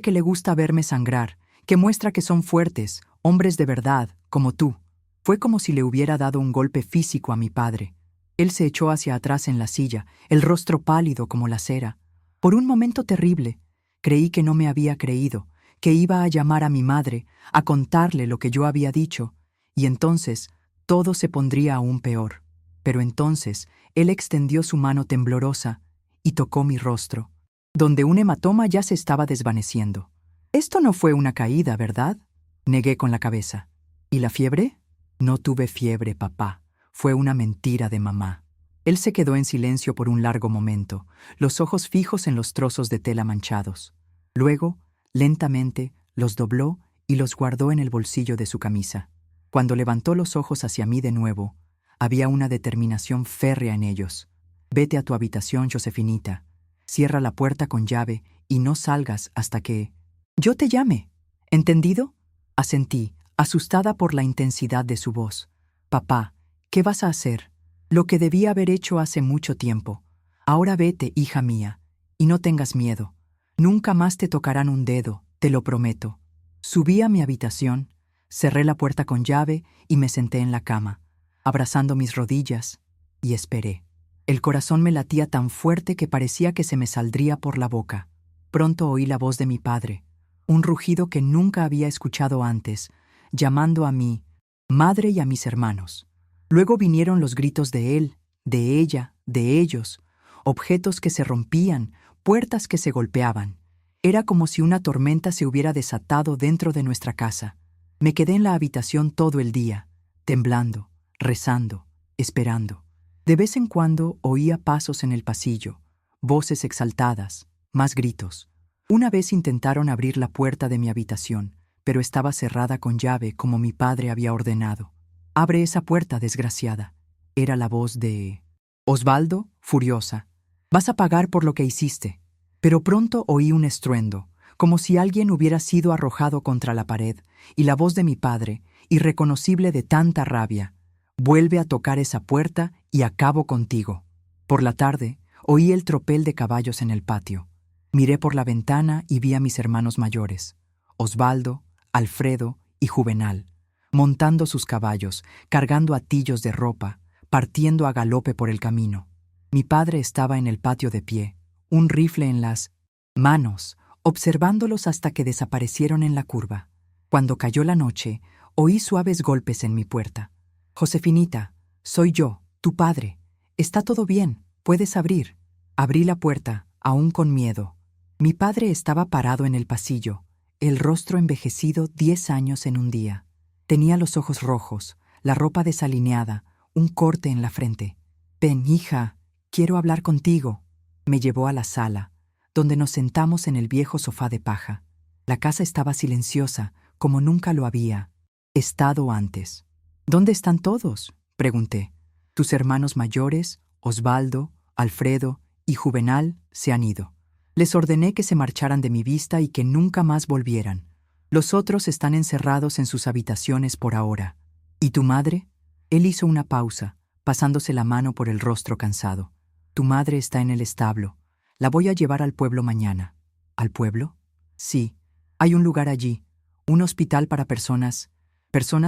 que le gusta verme sangrar, que muestra que son fuertes, hombres de verdad, como tú. Fue como si le hubiera dado un golpe físico a mi padre. Él se echó hacia atrás en la silla, el rostro pálido como la cera. Por un momento terrible, creí que no me había creído, que iba a llamar a mi madre, a contarle lo que yo había dicho, y entonces todo se pondría aún peor. Pero entonces él extendió su mano temblorosa y tocó mi rostro, donde un hematoma ya se estaba desvaneciendo. Esto no fue una caída, ¿verdad?, negué con la cabeza. ¿Y la fiebre? No tuve fiebre, papá. Fue una mentira de mamá. Él se quedó en silencio por un largo momento, los ojos fijos en los trozos de tela manchados. Luego, lentamente, los dobló y los guardó en el bolsillo de su camisa. Cuando levantó los ojos hacia mí de nuevo, había una determinación férrea en ellos. Vete a tu habitación, Josefinita. Cierra la puerta con llave y no salgas hasta que yo te llame. ¿Entendido?, asentí, asustada por la intensidad de su voz. Papá, ¿qué vas a hacer? Lo que debía haber hecho hace mucho tiempo. Ahora vete, hija mía, y no tengas miedo. Nunca más te tocarán un dedo, te lo prometo. Subí a mi habitación, cerré la puerta con llave y me senté en la cama, abrazando mis rodillas, y esperé. El corazón me latía tan fuerte que parecía que se me saldría por la boca. Pronto oí la voz de mi padre, un rugido que nunca había escuchado antes, llamando a mí, madre, y a mis hermanos. Luego vinieron los gritos de él, de ella, de ellos, objetos que se rompían, puertas que se golpeaban. Era como si una tormenta se hubiera desatado dentro de nuestra casa. Me quedé en la habitación todo el día, temblando, rezando, esperando. De vez en cuando oía pasos en el pasillo, voces exaltadas, más gritos. Una vez intentaron abrir la puerta de mi habitación, pero estaba cerrada con llave como mi padre había ordenado. Abre esa puerta, desgraciada. Era la voz de Osvaldo, furiosa. Vas a pagar por lo que hiciste. Pero pronto oí un estruendo, como si alguien hubiera sido arrojado contra la pared, y la voz de mi padre, irreconocible de tanta rabia. Vuelve a tocar esa puerta y acabo contigo. Por la tarde, oí el tropel de caballos en el patio. Miré por la ventana y vi a mis hermanos mayores, Osvaldo, Alfredo y Juvenal, montando sus caballos, cargando atillos de ropa, partiendo a galope por el camino. Mi padre estaba en el patio de pie, un rifle en las manos, observándolos hasta que desaparecieron en la curva. Cuando cayó la noche, oí suaves golpes en mi puerta. Josefinita, soy yo, tu padre. Está todo bien, puedes abrir. Abrí la puerta, aún con miedo. Mi padre estaba parado en el pasillo, el rostro envejecido 10 años en un día. Tenía los ojos rojos, la ropa desalineada, un corte en la frente. Ven, hija, quiero hablar contigo. Me llevó a la sala, donde nos sentamos en el viejo sofá de paja. La casa estaba silenciosa, como nunca lo había estado antes. ¿Dónde están todos?, pregunté. Tus hermanos mayores, Osvaldo, Alfredo y Juvenal, se han ido. Les ordené que se marcharan de mi vista y que nunca más volvieran. Los otros están encerrados en sus habitaciones por ahora. ¿Y tu madre? Él hizo una pausa, pasándose la mano por el rostro cansado. Tu madre está en el establo. La voy a llevar al pueblo mañana. ¿Al pueblo? Sí. Hay un lugar allí, un hospital para personas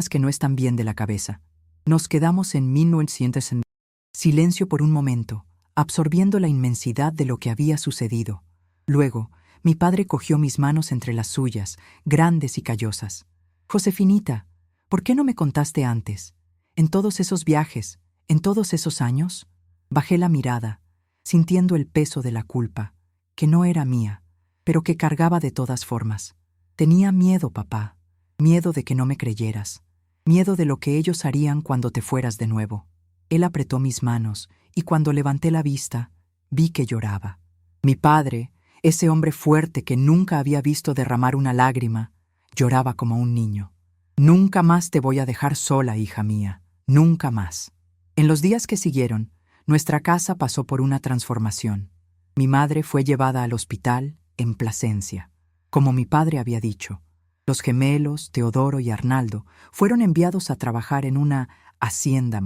que no están bien de la cabeza. Nos quedamos en 1900 en silencio por un momento, absorbiendo la inmensidad de lo que había sucedido. Luego, mi padre cogió mis manos entre las suyas, grandes y callosas. Josefinita, ¿por qué no me contaste antes? En todos esos viajes, en todos esos años, bajé la mirada, sintiendo el peso de la culpa, que no era mía, pero que cargaba de todas formas. Tenía miedo, papá, miedo de que no me creyeras, miedo de lo que ellos harían cuando te fueras de nuevo. Él apretó mis manos, y cuando levanté la vista, vi que lloraba. Mi padre, ese hombre fuerte que nunca había visto derramar una lágrima, lloraba como un niño. Nunca más te voy a dejar sola, hija mía, nunca más. En los días que siguieron, nuestra casa pasó por una transformación. Mi madre fue llevada al hospital en Plasencia. Como mi padre había dicho, los gemelos, Teodoro y Arnaldo, fueron enviados a trabajar en una hacienda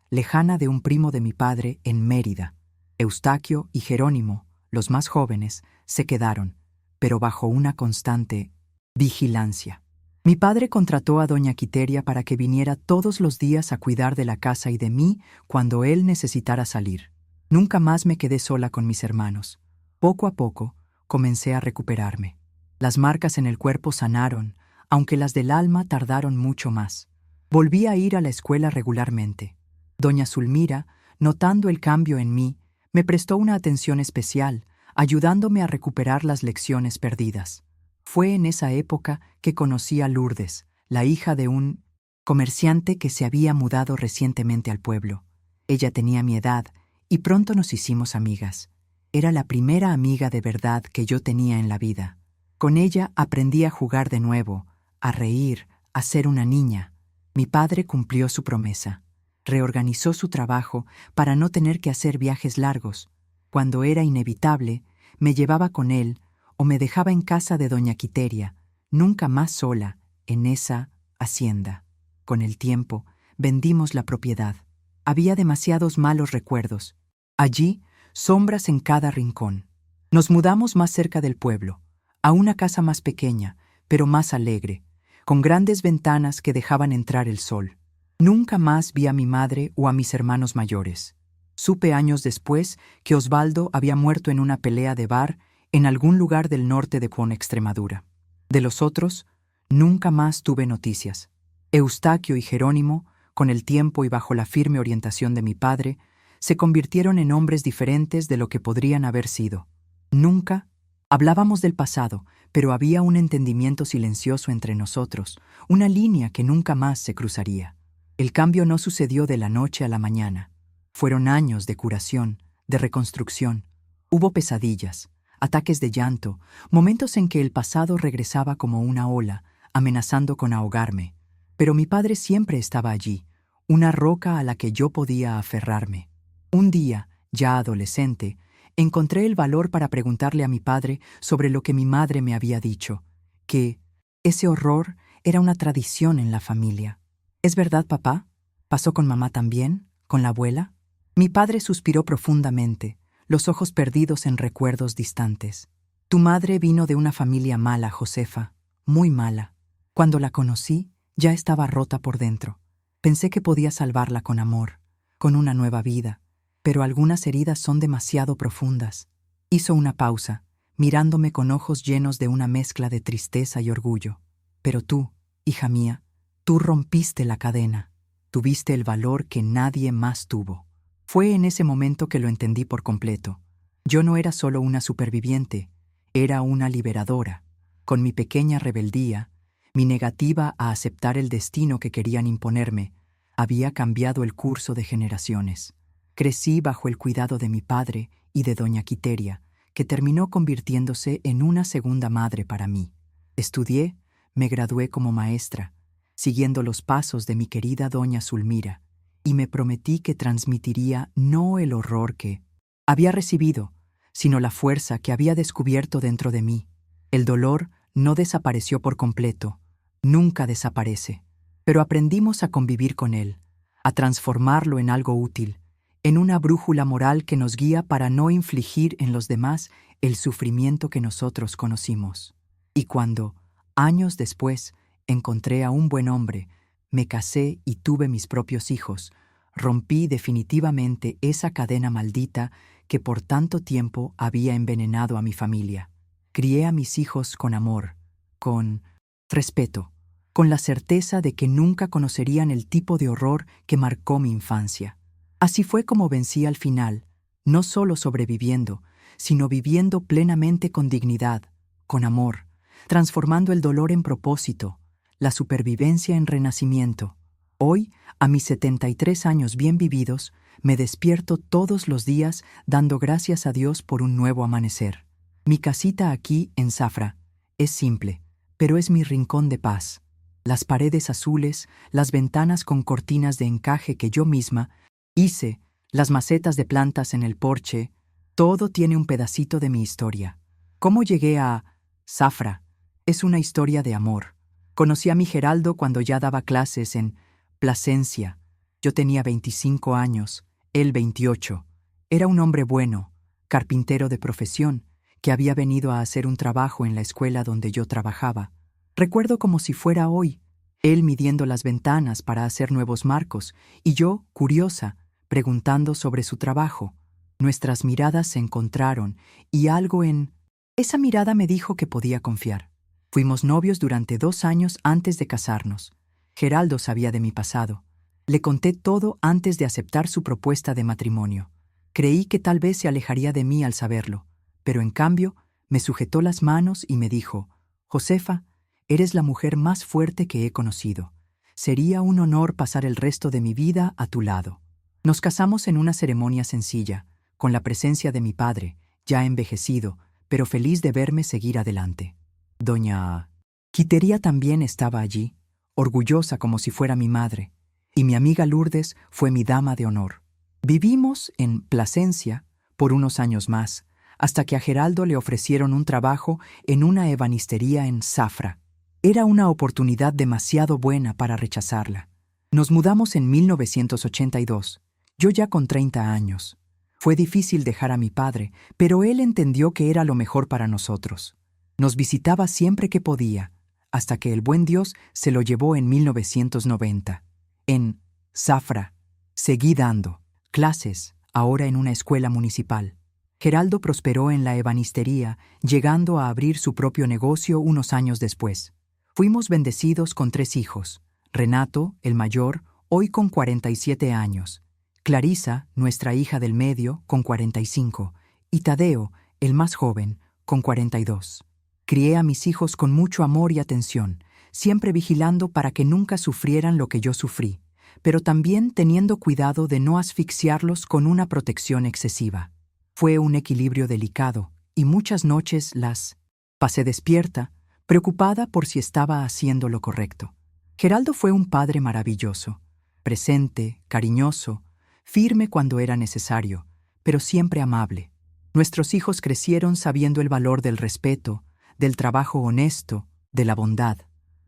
lejana de un primo de mi padre en Mérida. Eustaquio y Jerónimo, los más jóvenes, se quedaron, pero bajo una constante vigilancia. Mi padre contrató a doña Quiteria para que viniera todos los días a cuidar de la casa y de mí cuando él necesitara salir. Nunca más me quedé sola con mis hermanos. Poco a poco, comencé a recuperarme. Las marcas en el cuerpo sanaron, aunque las del alma tardaron mucho más. Volví a ir a la escuela regularmente. Doña Zulmira, notando el cambio en mí, me prestó una atención especial, ayudándome a recuperar las lecciones perdidas. Fue en esa época que conocí a Lourdes, la hija de un comerciante que se había mudado recientemente al pueblo. Ella tenía mi edad y pronto nos hicimos amigas. Era la primera amiga de verdad que yo tenía en la vida. Con ella aprendí a jugar de nuevo, a reír, a ser una niña. Mi padre cumplió su promesa. Reorganizó su trabajo para no tener que hacer viajes largos. Cuando era inevitable, me llevaba con él o me dejaba en casa de doña Quiteria, nunca más sola, en esa hacienda. Con el tiempo, vendimos la propiedad. Había demasiados malos recuerdos. Allí, sombras en cada rincón. Nos mudamos más cerca del pueblo, a una casa más pequeña, pero más alegre, con grandes ventanas que dejaban entrar el sol. Nunca más vi a mi madre o a mis hermanos mayores. Supe años después que Osvaldo había muerto en una pelea de bar en algún lugar del norte de Extremadura. De los otros, nunca más tuve noticias. Eustaquio y Jerónimo, con el tiempo y bajo la firme orientación de mi padre, se convirtieron en hombres diferentes de lo que podrían haber sido. Nunca hablábamos del pasado, pero había un entendimiento silencioso entre nosotros, una línea que nunca más se cruzaría. El cambio no sucedió de la noche a la mañana. Fueron años de curación, de reconstrucción. Hubo pesadillas, ataques de llanto, momentos en que el pasado regresaba como una ola, amenazando con ahogarme. Pero mi padre siempre estaba allí, una roca a la que yo podía aferrarme. Un día, ya adolescente, encontré el valor para preguntarle a mi padre sobre lo que mi madre me había dicho, que ese horror era una tradición en la familia. ¿Es verdad, papá? ¿Pasó con mamá también? ¿Con la abuela? Mi padre suspiró profundamente, los ojos perdidos en recuerdos distantes. Tu madre vino de una familia mala, Josefa, muy mala. Cuando la conocí, ya estaba rota por dentro. Pensé que podía salvarla con amor, con una nueva vida, pero algunas heridas son demasiado profundas. Hizo una pausa, mirándome con ojos llenos de una mezcla de tristeza y orgullo. Pero tú, hija mía, tú rompiste la cadena. Tuviste el valor que nadie más tuvo. Fue en ese momento que lo entendí por completo. Yo no era solo una superviviente, era una liberadora. Con mi pequeña rebeldía, mi negativa a aceptar el destino que querían imponerme, había cambiado el curso de generaciones. Crecí bajo el cuidado de mi padre y de doña Quiteria, que terminó convirtiéndose en una segunda madre para mí. Estudié, me gradué como maestra, siguiendo los pasos de mi querida doña Zulmira, y me prometí que transmitiría no el horror que había recibido, sino la fuerza que había descubierto dentro de mí. El dolor no desapareció por completo, nunca desaparece, pero aprendimos a convivir con él, a transformarlo en algo útil, en una brújula moral que nos guía para no infligir en los demás el sufrimiento que nosotros conocimos. Y cuando, años después, encontré a un buen hombre, me casé y tuve mis propios hijos, rompí definitivamente esa cadena maldita que por tanto tiempo había envenenado a mi familia. Crié a mis hijos con amor, con respeto, con la certeza de que nunca conocerían el tipo de horror que marcó mi infancia. Así fue como vencí al final, no solo sobreviviendo, sino viviendo plenamente con dignidad, con amor, transformando el dolor en propósito, la supervivencia en renacimiento. Hoy, a mis 73 años bien vividos, me despierto todos los días dando gracias a Dios por un nuevo amanecer. Mi casita aquí, en Zafra, es simple, pero es mi rincón de paz. Las paredes azules, las ventanas con cortinas de encaje que yo misma hice, las macetas de plantas en el porche, todo tiene un pedacito de mi historia. ¿Cómo llegué a Zafra? Es una historia de amor. Conocí a mi Geraldo cuando ya daba clases en Plasencia. Yo tenía 25 años, él 28. Era un hombre bueno, carpintero de profesión, que había venido a hacer un trabajo en la escuela donde yo trabajaba. Recuerdo como si fuera hoy, él midiendo las ventanas para hacer nuevos marcos, y yo, curiosa, preguntando sobre su trabajo. Nuestras miradas se encontraron, y algo en esa mirada me dijo que podía confiar. Fuimos novios durante 2 años antes de casarnos. Geraldo sabía de mi pasado. Le conté todo antes de aceptar su propuesta de matrimonio. Creí que tal vez se alejaría de mí al saberlo, pero en cambio me sujetó las manos y me dijo: «Josefa, eres la mujer más fuerte que he conocido. Sería un honor pasar el resto de mi vida a tu lado». Nos casamos en una ceremonia sencilla, con la presencia de mi padre, ya envejecido, pero feliz de verme seguir adelante. Doña Quitería también estaba allí, orgullosa como si fuera mi madre, y mi amiga Lourdes fue mi dama de honor. Vivimos en Plasencia por unos años más, hasta que a Geraldo le ofrecieron un trabajo en una ebanistería en Zafra. Era una oportunidad demasiado buena para rechazarla. Nos mudamos en 1982, yo ya con 30 años. Fue difícil dejar a mi padre, pero él entendió que era lo mejor para nosotros. Nos visitaba siempre que podía, hasta que el buen Dios se lo llevó en 1990. En Zafra, seguí dando clases, ahora en una escuela municipal. Geraldo prosperó en la ebanistería, llegando a abrir su propio negocio unos años después. Fuimos bendecidos con 3 hijos: Renato, el mayor, hoy con 47 años, Clarisa, nuestra hija del medio, con 45, y Tadeo, el más joven, con 42. Crié a mis hijos con mucho amor y atención, siempre vigilando para que nunca sufrieran lo que yo sufrí, pero también teniendo cuidado de no asfixiarlos con una protección excesiva. Fue un equilibrio delicado, y muchas noches las pasé despierta, preocupada por si estaba haciendo lo correcto. Geraldo fue un padre maravilloso, presente, cariñoso, firme cuando era necesario, pero siempre amable. Nuestros hijos crecieron sabiendo el valor del respeto, del trabajo honesto, de la bondad.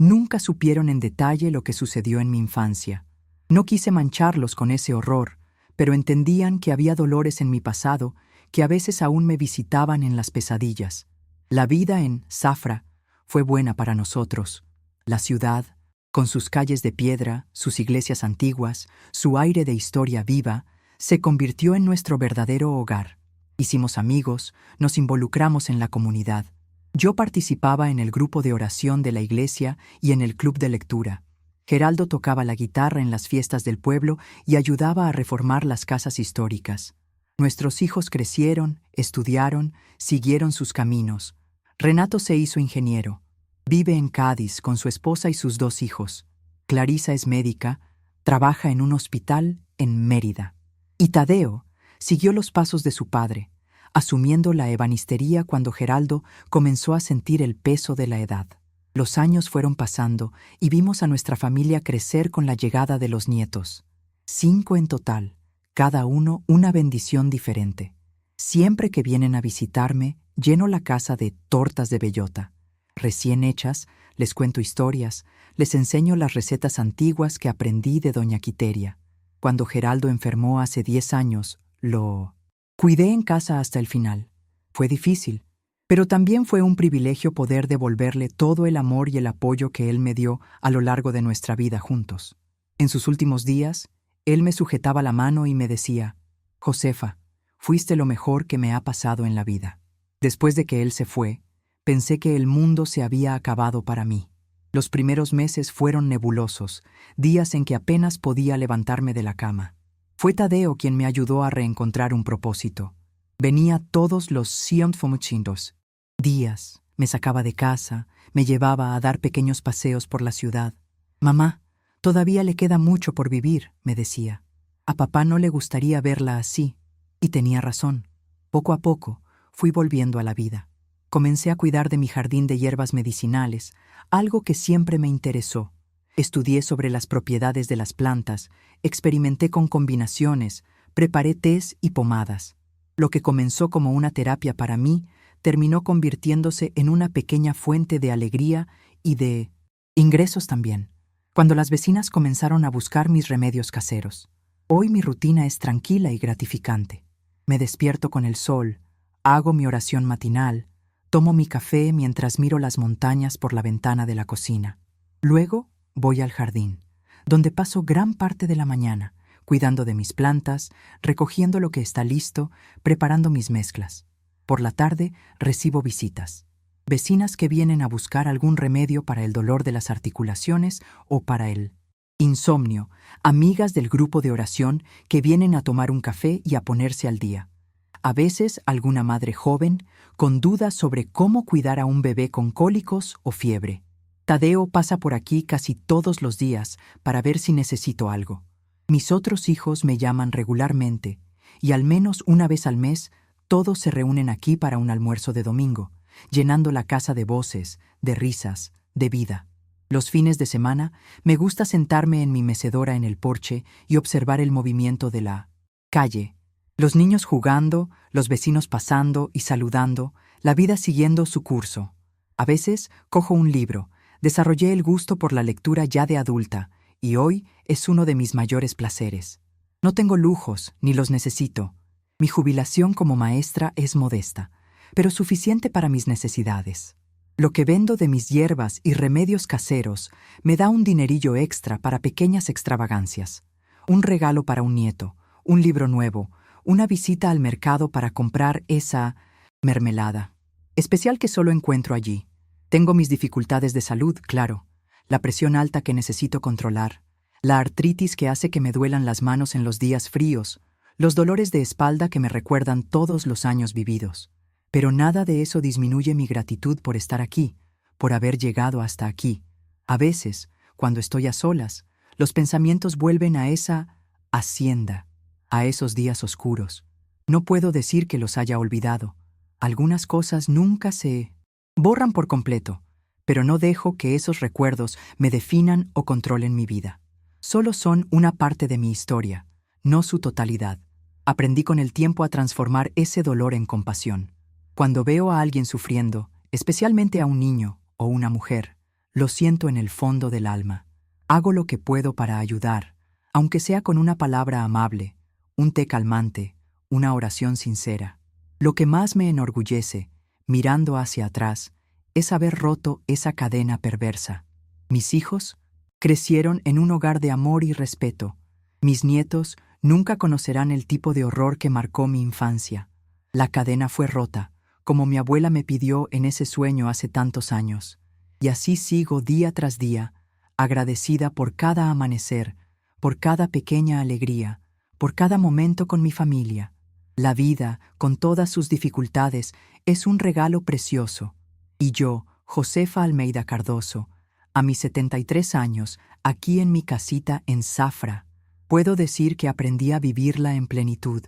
Nunca supieron en detalle lo que sucedió en mi infancia. No quise mancharlos con ese horror, pero entendían que había dolores en mi pasado que a veces aún me visitaban en las pesadillas. La vida en Zafra fue buena para nosotros. La ciudad, con sus calles de piedra, sus iglesias antiguas, su aire de historia viva, se convirtió en nuestro verdadero hogar. Hicimos amigos, nos involucramos en la comunidad. Yo participaba en el grupo de oración de la iglesia y en el club de lectura. Geraldo tocaba la guitarra en las fiestas del pueblo y ayudaba a reformar las casas históricas. Nuestros hijos crecieron, estudiaron, siguieron sus caminos. Renato se hizo ingeniero. Vive en Cádiz con su esposa y sus 2 hijos. Clarisa es médica, trabaja en un hospital en Mérida. Y Tadeo siguió los pasos de su padre, asumiendo la ebanistería cuando Geraldo comenzó a sentir el peso de la edad. Los años fueron pasando y vimos a nuestra familia crecer con la llegada de los nietos. 5 en total, cada uno una bendición diferente. Siempre que vienen a visitarme, lleno la casa de tortas de bellota. Recién hechas, les cuento historias, les enseño las recetas antiguas que aprendí de doña Quiteria. Cuando Geraldo enfermó hace 10 años, lo cuidé en casa hasta el final. Fue difícil, pero también fue un privilegio poder devolverle todo el amor y el apoyo que él me dio a lo largo de nuestra vida juntos. En sus últimos días, él me sujetaba la mano y me decía: «Josefa, fuiste lo mejor que me ha pasado en la vida». Después de que él se fue, pensé que el mundo se había acabado para mí. Los primeros meses fueron nebulosos, días en que apenas podía levantarme de la cama. Fue Tadeo quien me ayudó a reencontrar un propósito. Venía todos los días, me sacaba de casa, me llevaba a dar pequeños paseos por la ciudad. «Mamá, todavía le queda mucho por vivir», me decía. A papá no le gustaría verla así. Y tenía razón. Poco a poco, fui volviendo a la vida. Comencé a cuidar de mi jardín de hierbas medicinales, algo que siempre me interesó. Estudié sobre las propiedades de las plantas, experimenté con combinaciones, preparé tés y pomadas. Lo que comenzó como una terapia para mí, terminó convirtiéndose en una pequeña fuente de alegría y de ingresos también, cuando las vecinas comenzaron a buscar mis remedios caseros. Hoy mi rutina es tranquila y gratificante. Me despierto con el sol, hago mi oración matinal, tomo mi café mientras miro las montañas por la ventana de la cocina. Luego voy al jardín, donde paso gran parte de la mañana, cuidando de mis plantas, recogiendo lo que está listo, preparando mis mezclas. Por la tarde recibo visitas. Vecinas que vienen a buscar algún remedio para el dolor de las articulaciones o para el insomnio, amigas del grupo de oración que vienen a tomar un café y a ponerse al día. A veces alguna madre joven con dudas sobre cómo cuidar a un bebé con cólicos o fiebre. Tadeo pasa por aquí casi todos los días para ver si necesito algo. Mis otros hijos me llaman regularmente y al menos una vez al mes todos se reúnen aquí para un almuerzo de domingo, llenando la casa de voces, de risas, de vida. Los fines de semana me gusta sentarme en mi mecedora en el porche y observar el movimiento de la calle. Los niños jugando, los vecinos pasando y saludando, la vida siguiendo su curso. A veces cojo un libro. Desarrollé el gusto por la lectura ya de adulta, y hoy es uno de mis mayores placeres. No tengo lujos, ni los necesito. Mi jubilación como maestra es modesta, pero suficiente para mis necesidades. Lo que vendo de mis hierbas y remedios caseros me da un dinerillo extra para pequeñas extravagancias. Un regalo para un nieto, un libro nuevo, una visita al mercado para comprar esa mermelada especial que solo encuentro allí. Tengo mis dificultades de salud, claro, la presión alta que necesito controlar, la artritis que hace que me duelan las manos en los días fríos, los dolores de espalda que me recuerdan todos los años vividos. Pero nada de eso disminuye mi gratitud por estar aquí, por haber llegado hasta aquí. A veces, cuando estoy a solas, los pensamientos vuelven a esa hacienda, a esos días oscuros. No puedo decir que los haya olvidado. Algunas cosas nunca se borran por completo, pero no dejo que esos recuerdos me definan o controlen mi vida. Solo son una parte de mi historia, no su totalidad. Aprendí con el tiempo a transformar ese dolor en compasión. Cuando veo a alguien sufriendo, especialmente a un niño o una mujer, lo siento en el fondo del alma. Hago lo que puedo para ayudar, aunque sea con una palabra amable, un té calmante, una oración sincera. Lo que más me enorgullece, mirando hacia atrás, es haber roto esa cadena perversa. Mis hijos crecieron en un hogar de amor y respeto. Mis nietos nunca conocerán el tipo de horror que marcó mi infancia. La cadena fue rota, como mi abuela me pidió en ese sueño hace tantos años. Y así sigo día tras día, agradecida por cada amanecer, por cada pequeña alegría, por cada momento con mi familia. La vida, con todas sus dificultades, es un regalo precioso. Y yo, Josefa Almeida Cardoso, a mis 73 años, aquí en mi casita en Zafra, puedo decir que aprendí a vivirla en plenitud.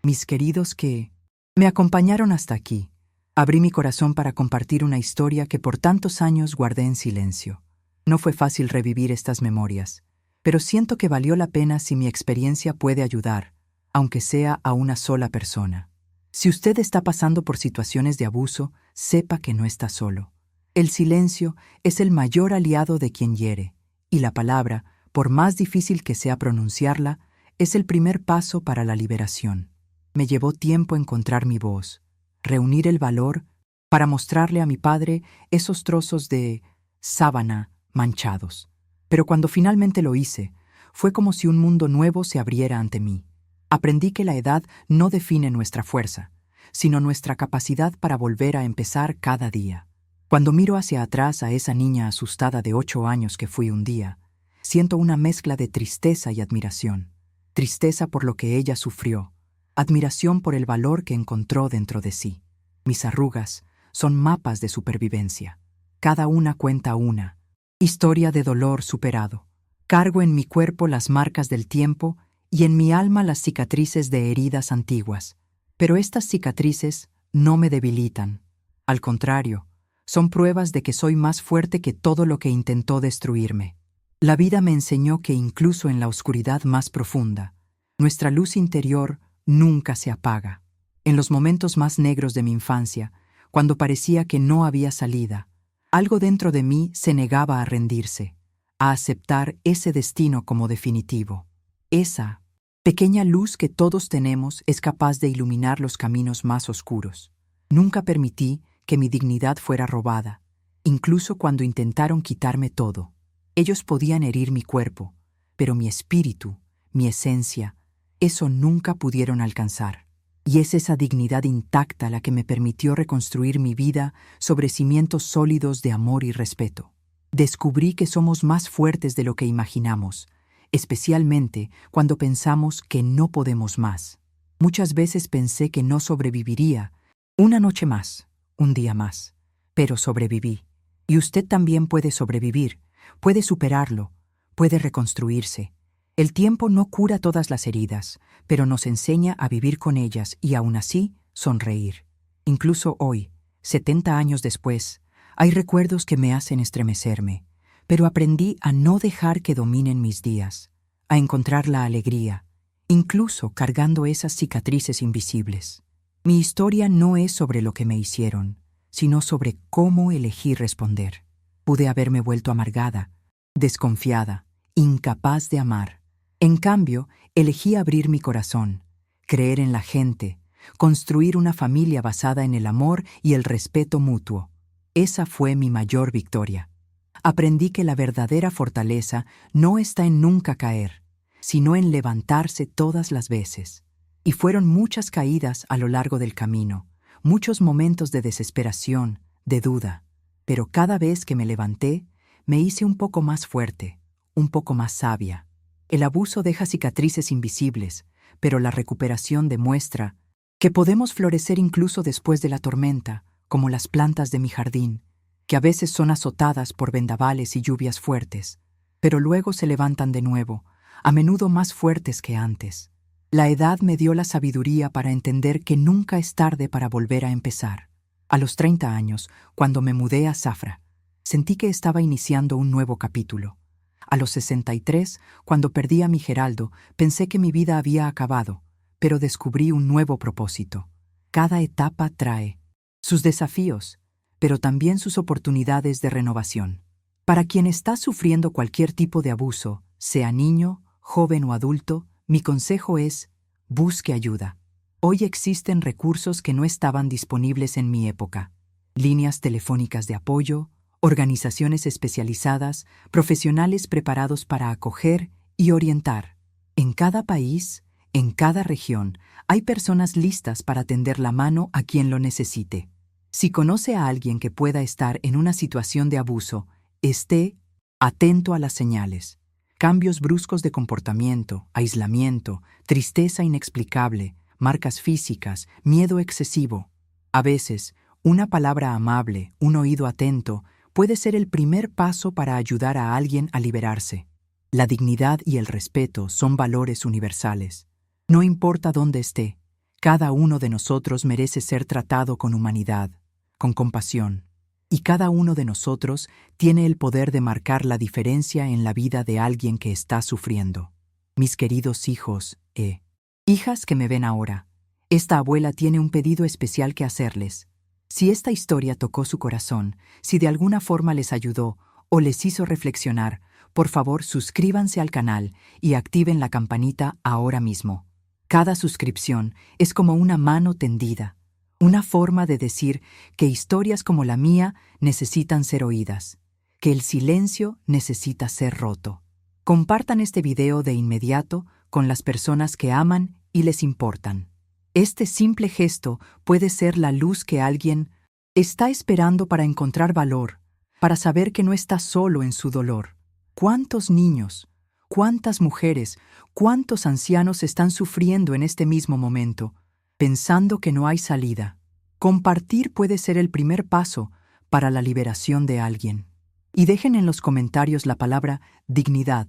Mis queridos que me acompañaron hasta aquí, Abrí mi corazón para compartir una historia que por tantos años guardé en silencio. No fue fácil revivir estas memorias, pero siento que valió la pena si mi experiencia puede ayudar, aunque sea a una sola persona. Si usted está pasando por situaciones de abuso, sepa que no está solo. El silencio es el mayor aliado de quien hiere, y la palabra, por más difícil que sea pronunciarla, es el primer paso para la liberación. Me llevó tiempo encontrar mi voz, reunir el valor para mostrarle a mi padre esos trozos de sábana manchados. Pero cuando finalmente lo hice, fue como si un mundo nuevo se abriera ante mí. Aprendí que la edad no define nuestra fuerza, sino nuestra capacidad para volver a empezar cada día. Cuando miro hacia atrás a esa niña asustada de 8 años que fui un día, siento una mezcla de tristeza y admiración. Tristeza por lo que ella sufrió, admiración por el valor que encontró dentro de sí. Mis arrugas son mapas de supervivencia. Cada una cuenta una historia de dolor superado. Cargo en mi cuerpo las marcas del tiempo y en mi alma las cicatrices de heridas antiguas. Pero estas cicatrices no me debilitan. Al contrario, son pruebas de que soy más fuerte que todo lo que intentó destruirme. La vida me enseñó que incluso en la oscuridad más profunda, nuestra luz interior nunca se apaga. En los momentos más negros de mi infancia, cuando parecía que no había salida, algo dentro de mí se negaba a rendirse, a aceptar ese destino como definitivo. Esa pequeña luz que todos tenemos es capaz de iluminar los caminos más oscuros. Nunca permití que mi dignidad fuera robada, incluso cuando intentaron quitarme todo. Ellos podían herir mi cuerpo, pero mi espíritu, mi esencia, eso nunca pudieron alcanzar. Y es esa dignidad intacta la que me permitió reconstruir mi vida sobre cimientos sólidos de amor y respeto. Descubrí que somos más fuertes de lo que imaginamos, especialmente cuando pensamos que no podemos más. Muchas veces pensé que no sobreviviría una noche más, un día más, pero sobreviví. Y usted también puede sobrevivir, puede superarlo, puede reconstruirse. El tiempo no cura todas las heridas, pero nos enseña a vivir con ellas y aún así sonreír. Incluso hoy, 70 años después, hay recuerdos que me hacen estremecerme, pero aprendí a no dejar que dominen mis días, a encontrar la alegría, incluso cargando esas cicatrices invisibles. Mi historia no es sobre lo que me hicieron, sino sobre cómo elegí responder. Pude haberme vuelto amargada, desconfiada, incapaz de amar. En cambio, elegí abrir mi corazón, creer en la gente, construir una familia basada en el amor y el respeto mutuo. Esa fue mi mayor victoria. Aprendí que la verdadera fortaleza no está en nunca caer, sino en levantarse todas las veces. Y fueron muchas caídas a lo largo del camino, muchos momentos de desesperación, de duda. Pero cada vez que me levanté, me hice un poco más fuerte, un poco más sabia. El abuso deja cicatrices invisibles, pero la recuperación demuestra que podemos florecer incluso después de la tormenta, como las plantas de mi jardín, que a veces son azotadas por vendavales y lluvias fuertes, pero luego se levantan de nuevo, a menudo más fuertes que antes. La edad me dio la sabiduría para entender que nunca es tarde para volver a empezar. A los 30 años, cuando me mudé a Zafra, sentí que estaba iniciando un nuevo capítulo. A los 63, cuando perdí a mi Geraldo, pensé que mi vida había acabado, pero descubrí un nuevo propósito. Cada etapa trae sus desafíos, pero también sus oportunidades de renovación. Para quien está sufriendo cualquier tipo de abuso, sea niño, joven o adulto, mi consejo es: busque ayuda. Hoy existen recursos que no estaban disponibles en mi época. Líneas telefónicas de apoyo, organizaciones especializadas, profesionales preparados para acoger y orientar. En cada país, en cada región, hay personas listas para tender la mano a quien lo necesite. Si conoce a alguien que pueda estar en una situación de abuso, esté atento a las señales. Cambios bruscos de comportamiento, aislamiento, tristeza inexplicable, marcas físicas, miedo excesivo. A veces, una palabra amable, un oído atento, puede ser el primer paso para ayudar a alguien a liberarse. La dignidad y el respeto son valores universales. No importa dónde esté, cada uno de nosotros merece ser tratado con humanidad. con compasión. Y cada uno de nosotros tiene el poder de marcar la diferencia en la vida de alguien que está sufriendo. Mis queridos hijos hijas que me ven ahora, esta abuela tiene un pedido especial que hacerles. Si esta historia tocó su corazón, si de alguna forma les ayudó o les hizo reflexionar, por favor suscríbanse al canal y activen la campanita ahora mismo. Cada suscripción es como una mano tendida, una forma de decir que historias como la mía necesitan ser oídas, que el silencio necesita ser roto. Compartan este video de inmediato con las personas que aman y les importan. Este simple gesto puede ser la luz que alguien está esperando para encontrar valor, para saber que no está solo en su dolor. ¿Cuántos niños, cuántas mujeres, cuántos ancianos están sufriendo en este mismo momento, pensando que no hay salida? Compartir puede ser el primer paso para la liberación de alguien. Y dejen en los comentarios la palabra dignidad,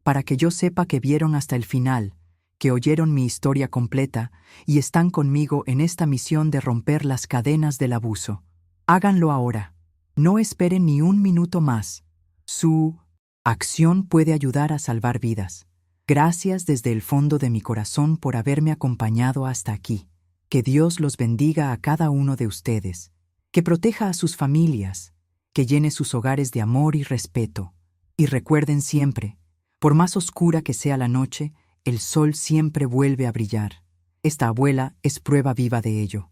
para que yo sepa que vieron hasta el final, que oyeron mi historia completa y están conmigo en esta misión de romper las cadenas del abuso. Háganlo ahora. No esperen ni un minuto más. Su acción puede ayudar a salvar vidas. Gracias desde el fondo de mi corazón por haberme acompañado hasta aquí. Que Dios los bendiga a cada uno de ustedes, que proteja a sus familias, que llene sus hogares de amor y respeto. Y recuerden siempre, por más oscura que sea la noche, el sol siempre vuelve a brillar. Esta abuela es prueba viva de ello.